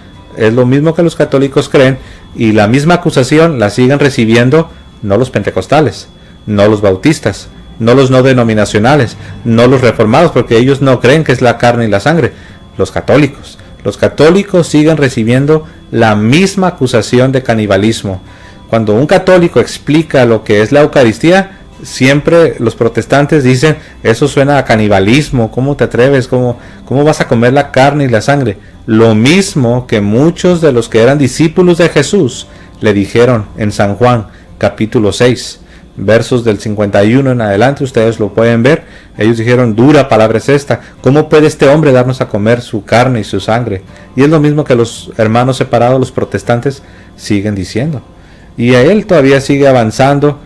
creen, y la misma acusación la siguen recibiendo no los pentecostales, no los bautistas, no los no denominacionales, no los reformados, porque ellos no creen que es la carne y la sangre. Los católicos siguen recibiendo la misma acusación de canibalismo. Cuando un católico explica lo que es la Eucaristía, siempre los protestantes dicen: eso suena a canibalismo, ¿cómo te atreves? ¿Cómo vas a comer la carne y la sangre? Lo mismo que muchos de los que eran discípulos de Jesús le dijeron en San Juan capítulo 6, versos del 51 en adelante, ustedes lo pueden ver. Ellos dijeron: dura palabra es esta, ¿cómo puede este hombre darnos a comer su carne y su sangre? Y es lo mismo que los hermanos separados, los protestantes, siguen diciendo. Y a él todavía sigue avanzando,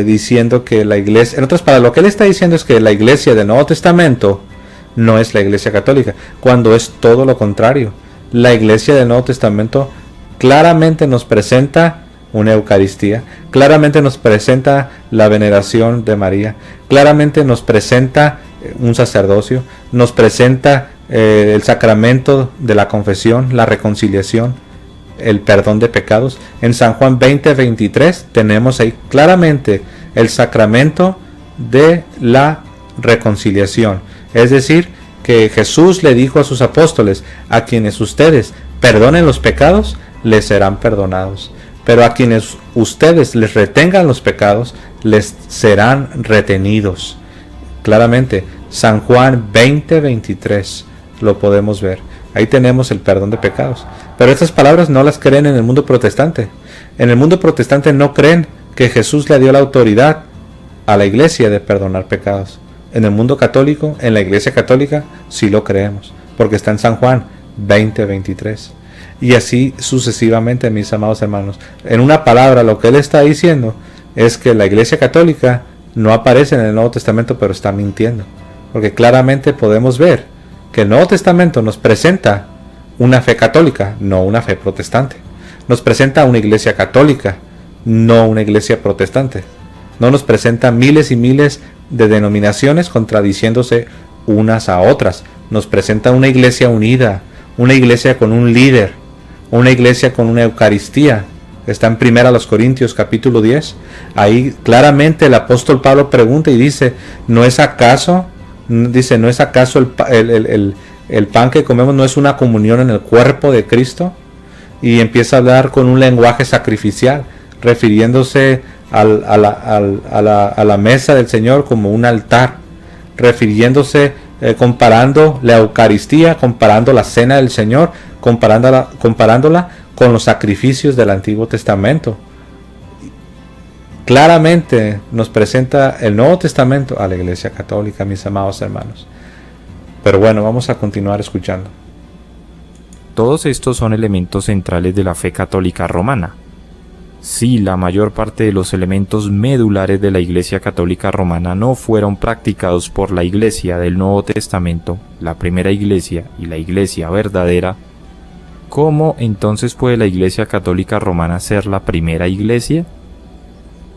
diciendo que la iglesia, en otras palabras, lo que él está diciendo es que la iglesia del Nuevo Testamento no es la iglesia católica, cuando es todo lo contrario. La iglesia del Nuevo Testamento claramente nos presenta una Eucaristía, claramente nos presenta la veneración de María, claramente nos presenta un sacerdocio, nos presenta el sacramento de la confesión, la reconciliación, el perdón de pecados. En San Juan 20:23 tenemos ahí claramente el sacramento de la reconciliación. Es decir, que Jesús le dijo a sus apóstoles: a quienes ustedes perdonen los pecados, les serán perdonados. Pero a quienes ustedes les retengan los pecados, les serán retenidos. Claramente, San Juan 20:23 lo podemos ver. Ahí tenemos el perdón de pecados. Pero estas palabras no las creen en el mundo protestante. En el mundo protestante no creen que Jesús le dio la autoridad a la iglesia de perdonar pecados. En el mundo católico, en la iglesia católica, sí lo creemos, porque está en San Juan 20:23. Y así sucesivamente, mis amados hermanos. En una palabra, lo que él está diciendo es que la iglesia católica no aparece en el Nuevo Testamento, pero está mintiendo. Porque claramente podemos ver que el Nuevo Testamento nos presenta una fe católica, no una fe protestante. Nos presenta una iglesia católica, no una iglesia protestante. No nos presenta miles y miles de denominaciones contradiciéndose unas a otras. Nos presenta una iglesia unida, una iglesia con un líder, una iglesia con una Eucaristía. Está en 1 Corintios capítulo 10. Ahí claramente el apóstol Pablo pregunta y dice, ¿no es acaso el pan que comemos no es una comunión en el cuerpo de Cristo? Y empieza a hablar con un lenguaje sacrificial, refiriéndose a la mesa del Señor como un altar, refiriéndose, comparando la Eucaristía, comparando la cena del Señor, comparándola con los sacrificios del Antiguo Testamento. Claramente nos presenta el Nuevo Testamento a la Iglesia Católica, mis amados hermanos. Pero bueno, vamos a continuar escuchando. Todos estos son elementos centrales de la fe católica romana. Sí, la mayor parte de los elementos medulares de la Iglesia Católica Romana no fueron practicados por la Iglesia del Nuevo Testamento, la primera Iglesia y la Iglesia verdadera. ¿Cómo entonces puede la Iglesia Católica Romana ser la primera Iglesia?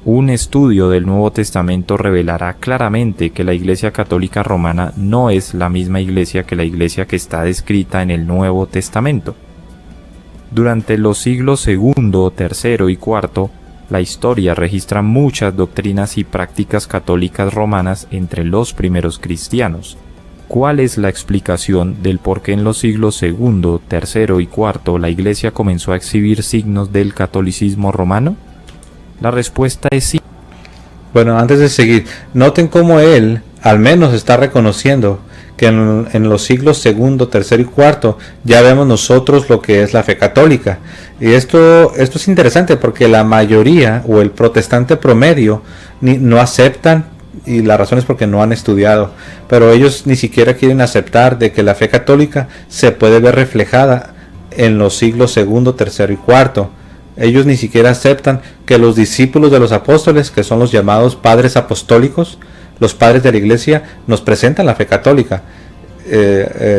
Un estudio del Nuevo Testamento revelará claramente que la Iglesia Católica Romana no es la misma Iglesia que la Iglesia que está descrita en el Nuevo Testamento. Durante los siglos II, III y IV, la historia registra muchas doctrinas y prácticas católicas romanas entre los primeros cristianos. ¿Cuál es la explicación del por qué en los siglos II, III y IV la Iglesia comenzó a exhibir signos del catolicismo romano? La respuesta es sí. Bueno, antes de seguir, noten cómo él al menos está reconociendo que en los siglos II, III y IV ya vemos nosotros lo que es la fe católica. Y esto es interesante porque la mayoría o el protestante promedio no aceptan, y la razón es porque no han estudiado, pero ellos ni siquiera quieren aceptar de que la fe católica se puede ver reflejada en los siglos II, III y IV. Ellos ni siquiera aceptan que los discípulos de los apóstoles, que son los llamados padres apostólicos, los padres de la iglesia, nos presentan la fe católica.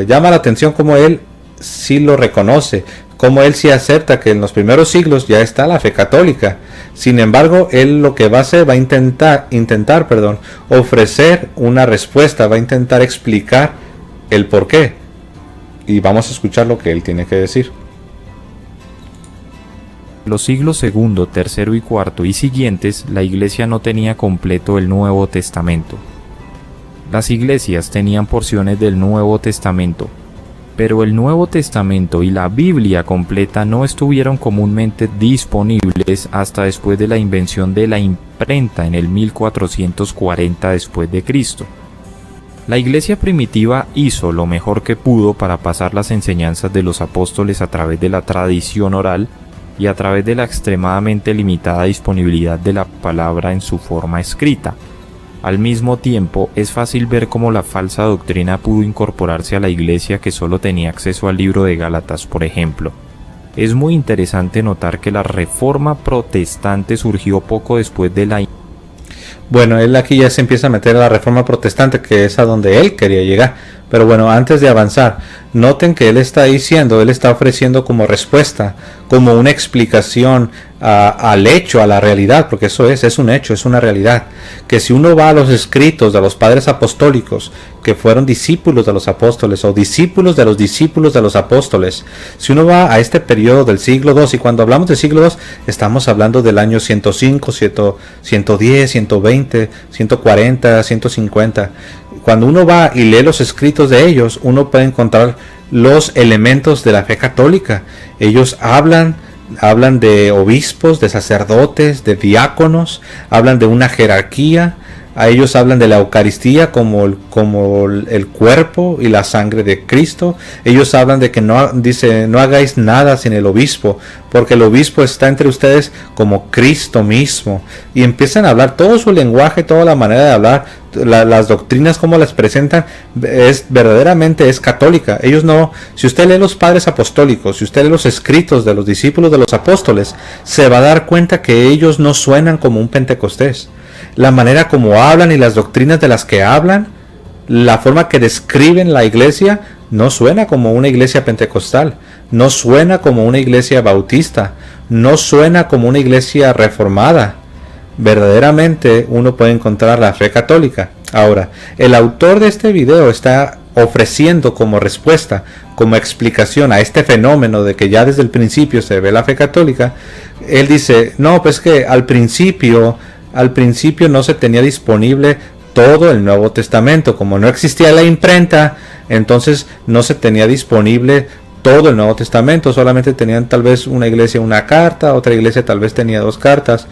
Llama la atención cómo él sí lo reconoce, cómo él sí acepta que en los primeros siglos ya está la fe católica. Sin embargo, él lo que va a hacer, va a intentar ofrecer una respuesta, va a intentar explicar el por qué. Y vamos a escuchar lo que él tiene que decir. Los siglos II, III y IV y siguientes, la Iglesia no tenía completo el Nuevo Testamento. Las iglesias tenían porciones del Nuevo Testamento, pero el Nuevo Testamento y la Biblia completa no estuvieron comúnmente disponibles hasta después de la invención de la imprenta en el 1440 después de Cristo. La Iglesia primitiva hizo lo mejor que pudo para pasar las enseñanzas de los apóstoles a través de la tradición oral y a través de la extremadamente limitada disponibilidad de la palabra en su forma escrita. Al mismo tiempo, es fácil ver cómo la falsa doctrina pudo incorporarse a la Iglesia que solo tenía acceso al libro de Gálatas, por ejemplo. Es muy interesante notar que la Reforma Protestante surgió poco después de la... Bueno, él aquí ya se empieza a meter a la Reforma Protestante, que es a donde él quería llegar. Pero bueno, antes de avanzar, noten que él está ofreciendo como respuesta, como una explicación al hecho, a la realidad, porque eso es un hecho, es una realidad. Que si uno va a los escritos de los padres apostólicos, que fueron discípulos de los apóstoles, o discípulos de los apóstoles, si uno va a este periodo del siglo II, y cuando hablamos del siglo II, estamos hablando del año 105, 110, 120, 140, 150... Cuando uno va y lee los escritos de ellos, uno puede encontrar los elementos de la fe católica. Ellos hablan de obispos, de sacerdotes, de diáconos, hablan de una jerarquía. A ellos hablan de la Eucaristía como el cuerpo y la sangre de Cristo. Ellos hablan de que no hagáis nada sin el obispo, porque el obispo está entre ustedes como Cristo mismo. Y empiezan a hablar todo su lenguaje, toda la manera de hablar, las doctrinas como las presentan, verdaderamente es católica. Ellos no, si usted lee los padres apostólicos, si usted lee los escritos de los discípulos de los apóstoles, se va a dar cuenta que ellos no suenan como un Pentecostés. La manera como hablan y las doctrinas de las que hablan, la forma que describen la iglesia, no suena como una iglesia pentecostal, no suena como una iglesia bautista, no suena como una iglesia reformada. Verdaderamente uno puede encontrar la fe católica. Ahora, el autor de este video está ofreciendo como respuesta, como explicación a este fenómeno de que ya desde el principio se ve la fe católica, él dice, no, pues que al principio no se tenía disponible todo el Nuevo Testamento, como no existía la imprenta, entonces no se tenía disponible todo el Nuevo Testamento, solamente tenían tal vez una iglesia una carta, otra iglesia tal vez tenía 2 cartas.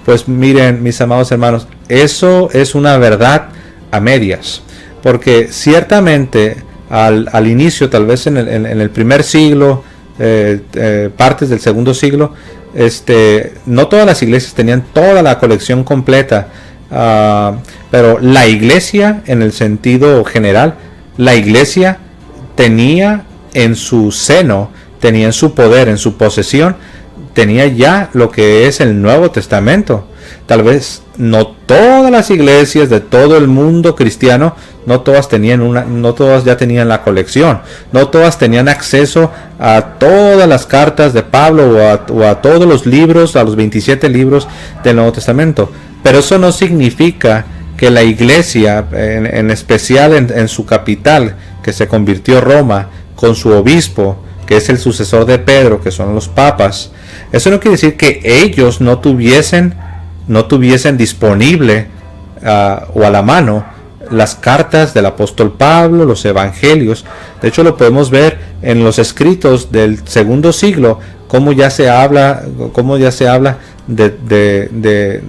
Pues miren, mis amados hermanos, eso es una verdad a medias, porque ciertamente al inicio, tal vez en el primer siglo, partes del segundo siglo, no todas las iglesias tenían toda la colección completa, pero la iglesia, en el sentido general, la iglesia tenía en su seno, tenía en su poder, en su posesión, tenía ya lo que es el Nuevo Testamento. Tal vez no todas las iglesias de todo el mundo cristiano, no todas ya tenían la colección, no todas tenían acceso a todas las cartas de Pablo o a todos los libros, a los 27 libros del Nuevo Testamento. Pero eso no significa que la iglesia, en especial en su capital, que se convirtió Roma, con su obispo, que es el sucesor de Pedro, que son los papas, eso no quiere decir que ellos no tuviesen disponible o a la mano las cartas del apóstol Pablo, los evangelios. De hecho, lo podemos ver en los escritos del segundo siglo, cómo ya se habla de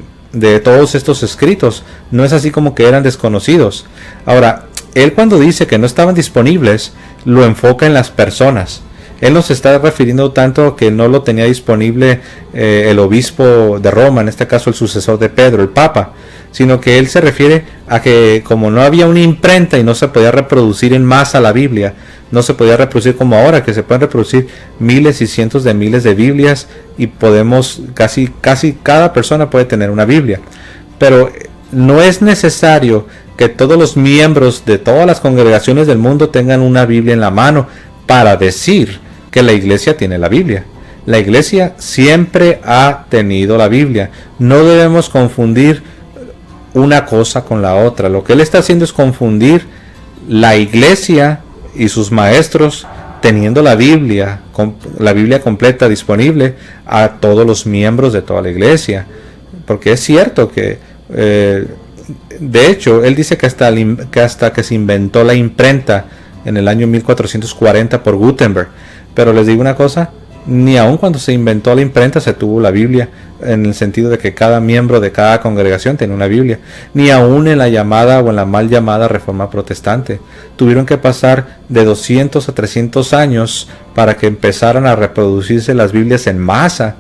todos estos escritos. No es así como que eran desconocidos. Ahora, él cuando dice que no estaban disponibles, lo enfoca en las personas. Él no se está refiriendo tanto que no lo tenía disponible el obispo de Roma, en este caso el sucesor de Pedro, el Papa, sino que él se refiere a que como no había una imprenta y no se podía reproducir en masa la Biblia, no se podía reproducir como ahora, que se pueden reproducir miles y cientos de miles de Biblias y podemos, casi cada persona puede tener una Biblia. Pero no es necesario que todos los miembros de todas las congregaciones del mundo tengan una Biblia en la mano para decir que la iglesia tiene la Biblia. La iglesia siempre ha tenido la Biblia. No debemos confundir una cosa con la otra. Lo que él está haciendo es confundir la iglesia y sus maestros teniendo la Biblia completa disponible a todos los miembros de toda la iglesia. Porque es cierto que de hecho él dice que hasta que se inventó la imprenta en el año 1440 por Gutenberg. Pero les digo una cosa, ni aun cuando se inventó la imprenta se tuvo la Biblia, en el sentido de que cada miembro de cada congregación tenía una Biblia. Ni aun en la llamada o en la mal llamada Reforma Protestante. Tuvieron que pasar de 200 a 300 años para que empezaran a reproducirse las Biblias en masa.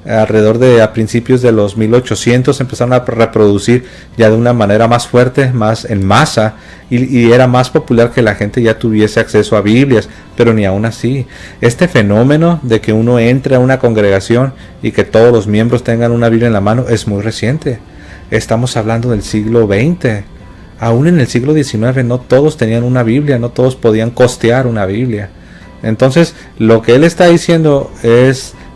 Alrededor de a principios de los 1800 empezaron a reproducir ya de una manera más fuerte, más en masa, y era más popular que la gente ya tuviese acceso a Biblias, pero ni aún así. Este fenómeno de que uno entre a una congregación y que todos los miembros tengan una Biblia en la mano es muy reciente. Estamos hablando del siglo XX. Aún en el siglo XIX no todos tenían una Biblia, no todos podían costear una Biblia. Entonces, lo que él está diciendo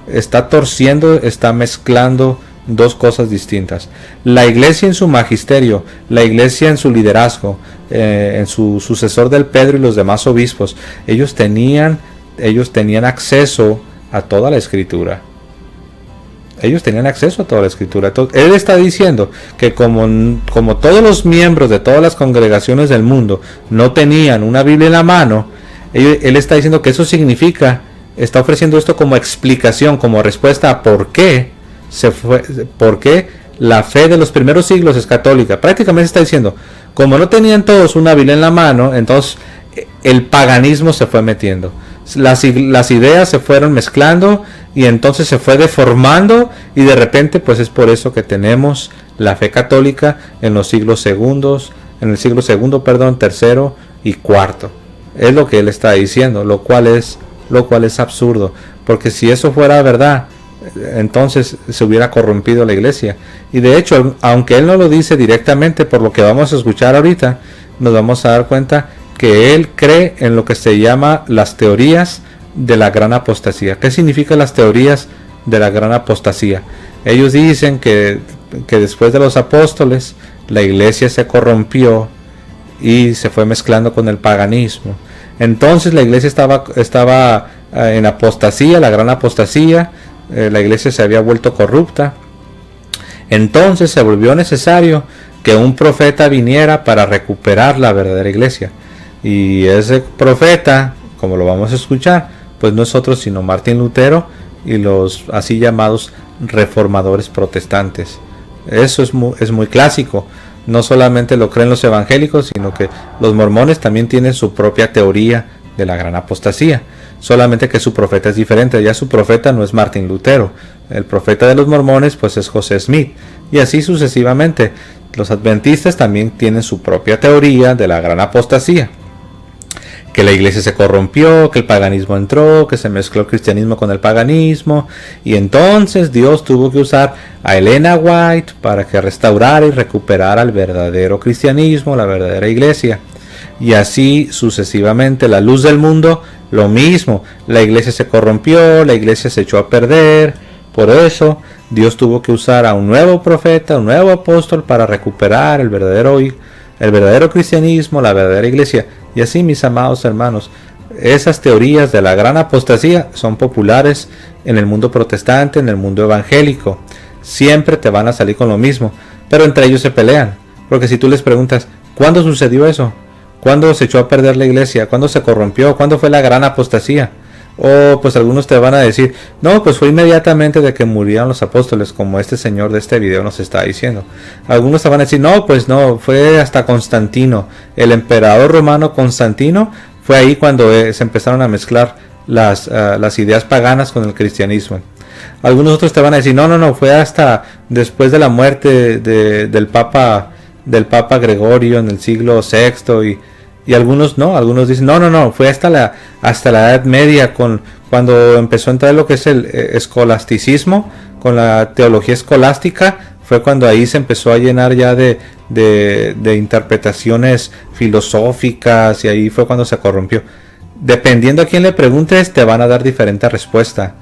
está torciendo, está mezclando dos cosas distintas. La iglesia en su magisterio, la iglesia en su liderazgo, en su sucesor del Pedro y los demás obispos, ellos tenían acceso a toda la escritura. Ellos tenían acceso a toda la escritura. Entonces, él está diciendo que como todos los miembros de todas las congregaciones del mundo no tenían una Biblia en la mano, él está diciendo que eso significa, está ofreciendo esto como explicación, como respuesta a por qué la fe de los primeros siglos es católica. Prácticamente está diciendo, como no tenían todos una Biblia en la mano, entonces el paganismo se fue metiendo. Las ideas se fueron mezclando y entonces se fue deformando, y de repente pues es por eso que tenemos la fe católica en los siglos segundos, en el siglo segundo, tercero y cuarto. Es lo que él está diciendo, lo cual es absurdo, porque si eso fuera verdad, entonces se hubiera corrompido la iglesia. Y de hecho, aunque él no lo dice directamente, por lo que vamos a escuchar ahorita, nos vamos a dar cuenta que él cree en lo que se llama las teorías de la gran apostasía. ¿Qué significan las teorías de la gran apostasía? Ellos dicen que después de los apóstoles la iglesia se corrompió y se fue mezclando con el paganismo. Entonces la iglesia estaba en apostasía, la gran apostasía. La iglesia se había vuelto corrupta. Entonces se volvió necesario que un profeta viniera para recuperar la verdadera iglesia. Y ese profeta, como lo vamos a escuchar, pues no es otro sino Martín Lutero y los así llamados reformadores protestantes. Eso es muy clásico. No solamente lo creen los evangélicos, sino que los mormones también tienen su propia teoría de la gran apostasía. Solamente que su profeta es diferente. Ya su profeta no es Martín Lutero. El profeta de los mormones pues es José Smith. Y así sucesivamente. Los adventistas también tienen su propia teoría de la gran apostasía. Que la iglesia se corrompió, que el paganismo entró, que se mezcló el cristianismo con el paganismo, y entonces Dios tuvo que usar a Elena White para que restaurara y recuperara el verdadero cristianismo, la verdadera iglesia. Y así sucesivamente. La luz del mundo, lo mismo. La iglesia se corrompió, la iglesia se echó a perder. Por eso Dios tuvo que usar a un nuevo profeta, un nuevo apóstol para recuperar el verdadero cristianismo, la verdadera iglesia. Y así, mis amados hermanos, esas teorías de la gran apostasía son populares en el mundo protestante, en el mundo evangélico. Siempre te van a salir con lo mismo, pero entre ellos se pelean. Porque si tú les preguntas, ¿cuándo sucedió eso? ¿Cuándo se echó a perder la iglesia? ¿Cuándo se corrompió? ¿Cuándo fue la gran apostasía? O pues algunos te van a decir, no, pues fue inmediatamente de que murieron los apóstoles, como este señor de este video nos está diciendo. Algunos te van a decir, no, pues no, fue hasta Constantino, el emperador romano Constantino, fue ahí cuando se empezaron a mezclar las ideas paganas con el cristianismo. Algunos otros te van a decir, no, fue hasta después de la muerte del Papa Gregorio en el siglo VI. Y algunos no, algunos dicen, no, fue hasta la Edad Media, cuando empezó a entrar lo que es el escolasticismo, con la teología escolástica, fue cuando ahí se empezó a llenar ya de interpretaciones filosóficas, y ahí fue cuando se corrompió. Dependiendo a quién le preguntes, te van a dar diferente respuesta.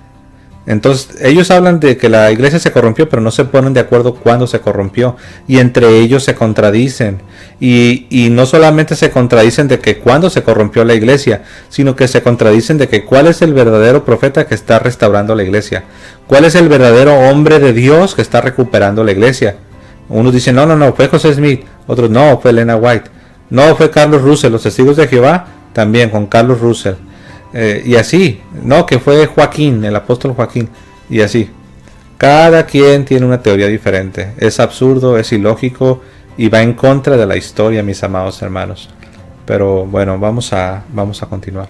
Entonces ellos hablan de que la iglesia se corrompió, pero no se ponen de acuerdo cuándo se corrompió, y entre ellos se contradicen, y no solamente se contradicen de que cuándo se corrompió la iglesia, sino que se contradicen de que cuál es el verdadero profeta que está restaurando la iglesia, cuál es el verdadero hombre de Dios que está recuperando la iglesia. Unos dicen, no, fue José Smith, otros no, fue Elena White, no, fue Carlos Russell, los testigos de Jehová también con Carlos Russell. Y así, no, que fue Joaquín, el apóstol Joaquín, y así. Cada quien tiene una teoría diferente. Es absurdo, es ilógico y va en contra de la historia, mis amados hermanos. Pero bueno, vamos a continuar.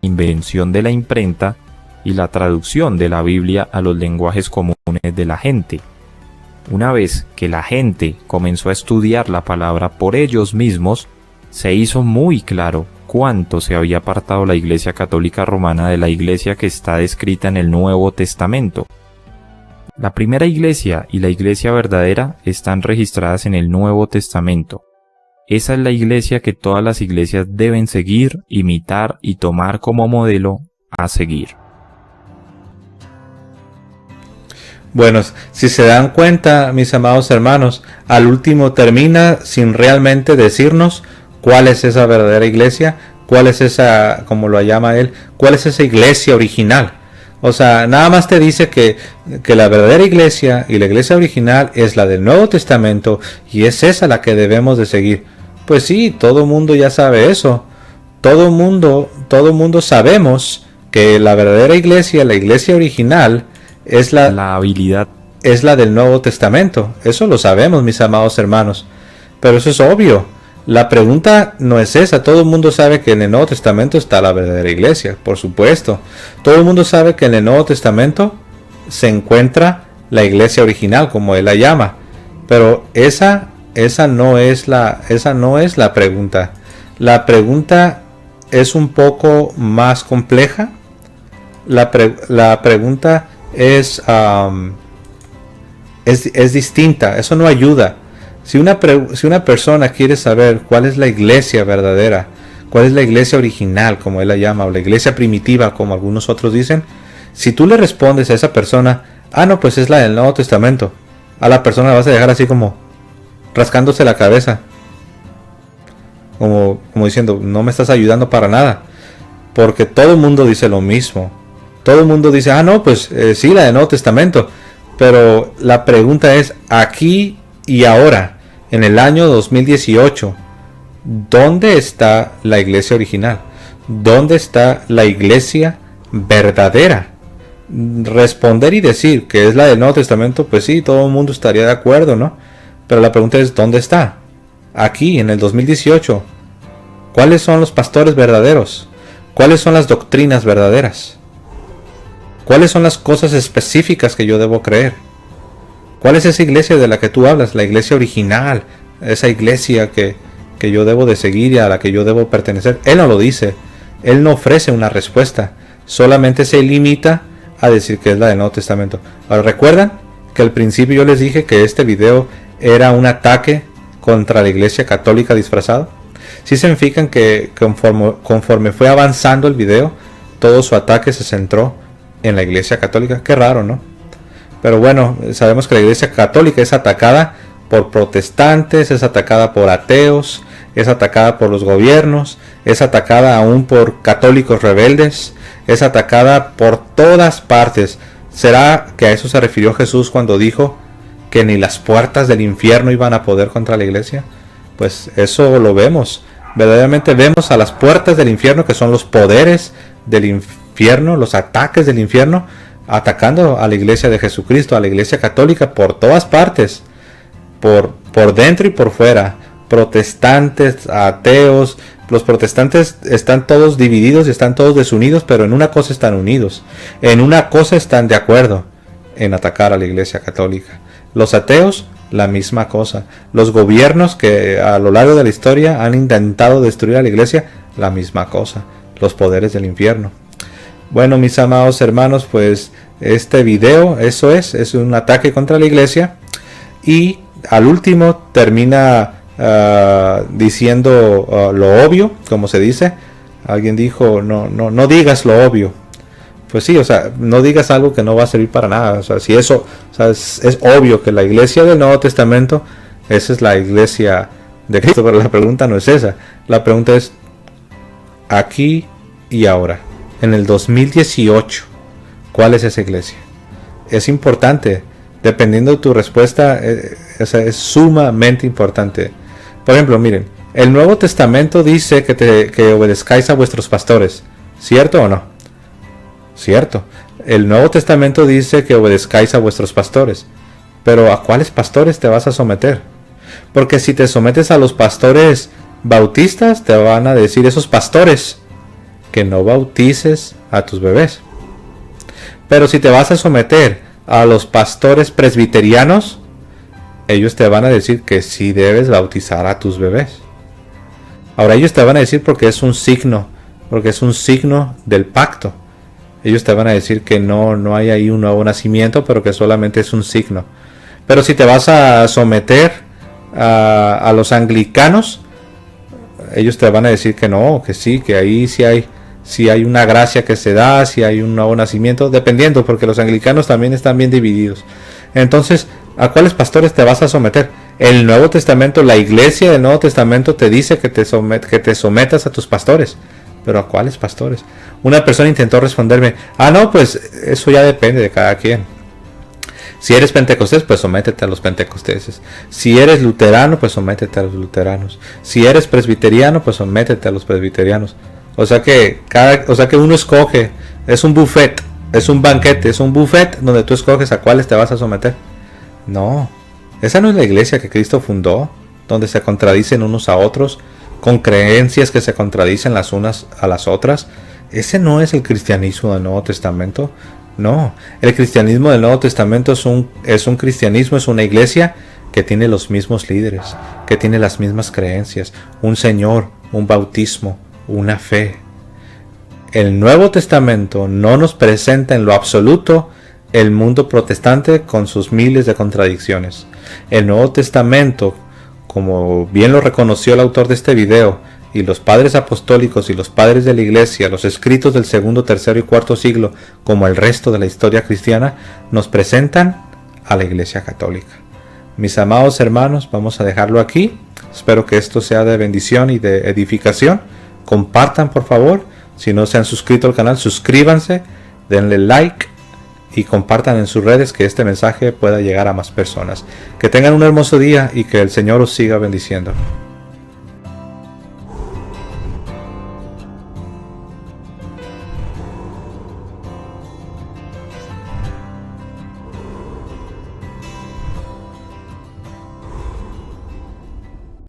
Invención de la imprenta y la traducción de la Biblia a los lenguajes comunes de la gente. Una vez que la gente comenzó a estudiar la palabra por ellos mismos, se hizo muy claro cuánto se había apartado la Iglesia Católica Romana de la Iglesia que está descrita en el Nuevo Testamento. La primera Iglesia y la Iglesia verdadera están registradas en el Nuevo Testamento. Esa es la Iglesia que todas las iglesias deben seguir, imitar y tomar como modelo a seguir. Bueno, si se dan cuenta, mis amados hermanos, al último termina sin realmente decirnos cuál es esa verdadera iglesia, cuál es esa, como lo llama él, cuál es esa iglesia original. O sea, nada más te dice que la verdadera iglesia y la iglesia original es la del Nuevo Testamento, y es esa la que debemos de seguir. Pues sí, todo mundo ya sabe eso. Todo mundo sabemos que la verdadera iglesia, la iglesia original, es la del Nuevo Testamento. Eso lo sabemos, mis amados hermanos. Pero eso es obvio. La pregunta no es esa. Todo el mundo sabe que en el Nuevo Testamento está la verdadera iglesia, por supuesto. Todo el mundo sabe que en el Nuevo Testamento se encuentra la iglesia original, como él la llama. Pero esa no es la pregunta. La pregunta es un poco más compleja. La pregunta es distinta. Eso no ayuda. Si una persona quiere saber cuál es la iglesia verdadera, cuál es la iglesia original, como él la llama, o la iglesia primitiva, como algunos otros dicen, si tú le respondes a esa persona, no, pues es la del Nuevo Testamento, a la persona la vas a dejar así como rascándose la cabeza. como diciendo, no me estás ayudando para nada, porque todo el mundo dice lo mismo. Todo el mundo dice, no, pues sí, la del Nuevo Testamento, pero la pregunta es, aquí y ahora, en el año 2018, ¿dónde está la iglesia original? ¿Dónde está la iglesia verdadera? Responder y decir que es la del Nuevo Testamento, pues sí, todo el mundo estaría de acuerdo, ¿no? Pero la pregunta es, ¿dónde está? Aquí, en el 2018, ¿cuáles son los pastores verdaderos? ¿Cuáles son las doctrinas verdaderas? ¿Cuáles son las cosas específicas que yo debo creer? ¿Cuál es esa iglesia de la que tú hablas? La iglesia original, esa iglesia que yo debo de seguir y a la que yo debo pertenecer. Él no lo dice, él no ofrece una respuesta, solamente se limita a decir que es la del Nuevo Testamento. Ahora, ¿recuerdan que al principio yo les dije que este video era un ataque contra la iglesia católica disfrazado? Si se fijan que conforme fue avanzando el video, todo su ataque se centró en la iglesia católica. Qué raro, ¿no? Pero bueno, sabemos que la iglesia católica es atacada por protestantes, es atacada por ateos, es atacada por los gobiernos, es atacada aún por católicos rebeldes, es atacada por todas partes. ¿Será que a eso se refirió Jesús cuando dijo que ni las puertas del infierno iban a poder contra la iglesia? Pues eso lo vemos. Verdaderamente vemos a las puertas del infierno, que son los poderes del infierno, los ataques del infierno, atacando a la iglesia de Jesucristo, a la iglesia católica por todas partes, por dentro y por fuera. Protestantes, ateos. Los protestantes están todos divididos y están todos desunidos, pero en una cosa están unidos, en una cosa están de acuerdo, en atacar a la iglesia católica. Los ateos, la misma cosa. Los gobiernos que a lo largo de la historia han intentado destruir a la iglesia, la misma cosa. Los poderes del infierno. Bueno, mis amados hermanos, pues este video, eso es un ataque contra la iglesia. Y al último termina diciendo lo obvio, como se dice. Alguien dijo, no digas lo obvio. Pues sí, o sea, no digas algo que no va a servir para nada. O sea, si eso, o sea, es obvio que la iglesia del Nuevo Testamento, esa es la iglesia de Cristo, pero la pregunta no es esa. La pregunta es, aquí y ahora, en el 2018, ¿cuál es esa iglesia? Es importante, dependiendo de tu respuesta, es sumamente importante. Por ejemplo, miren, el Nuevo Testamento dice que obedezcáis a vuestros pastores, ¿cierto o no? Cierto. El Nuevo Testamento dice que obedezcáis a vuestros pastores. Pero ¿a cuáles pastores te vas a someter? Porque si te sometes a los pastores bautistas, te van a decir esos pastores que no bautices a tus bebés. Pero si te vas a someter a los pastores presbiterianos, ellos te van a decir que sí debes bautizar a tus bebés. Ahora ellos te van a decir porque es un signo del pacto. Ellos te van a decir que no hay ahí un nuevo nacimiento, pero que solamente es un signo. Pero si te vas a someter a los anglicanos, ellos te van a decir que no, que sí, que ahí sí hay una gracia que se da, si hay un nuevo nacimiento, dependiendo, porque los anglicanos también están bien divididos. Entonces, ¿a cuáles pastores te vas a someter? El Nuevo Testamento, la iglesia del Nuevo Testamento te dice que te sometas a tus pastores. ¿Pero a cuáles pastores? Una persona intentó responderme, no, pues eso ya depende de cada quien. Si eres pentecostés, pues sométete a los pentecosteses. Si eres luterano, pues sométete a los luteranos. Si eres presbiteriano, pues sométete a los presbiterianos. O sea que uno escoge, es un buffet, es un banquete, es un buffet donde tú escoges a cuáles te vas a someter. No, esa no es la iglesia que Cristo fundó, donde se contradicen unos a otros, con creencias que se contradicen las unas a las otras. Ese no es el cristianismo del Nuevo Testamento. No, el cristianismo del Nuevo Testamento es un cristianismo, es una iglesia que tiene los mismos líderes, que tiene las mismas creencias, un Señor, un bautismo, una fe. El Nuevo Testamento no nos presenta en lo absoluto el mundo protestante con sus miles de contradicciones. El Nuevo Testamento, como bien lo reconoció el autor de este video, y los padres apostólicos y los padres de la iglesia, los escritos del segundo, tercero y cuarto siglo, como el resto de la historia cristiana, nos presentan a la iglesia católica. Mis amados hermanos, vamos a dejarlo aquí. Espero que esto sea de bendición y de edificación. Compartan, por favor. Si no se han suscrito al canal, suscríbanse, denle like y compartan en sus redes, que este mensaje pueda llegar a más personas. Que tengan un hermoso día y que el Señor os siga bendiciendo.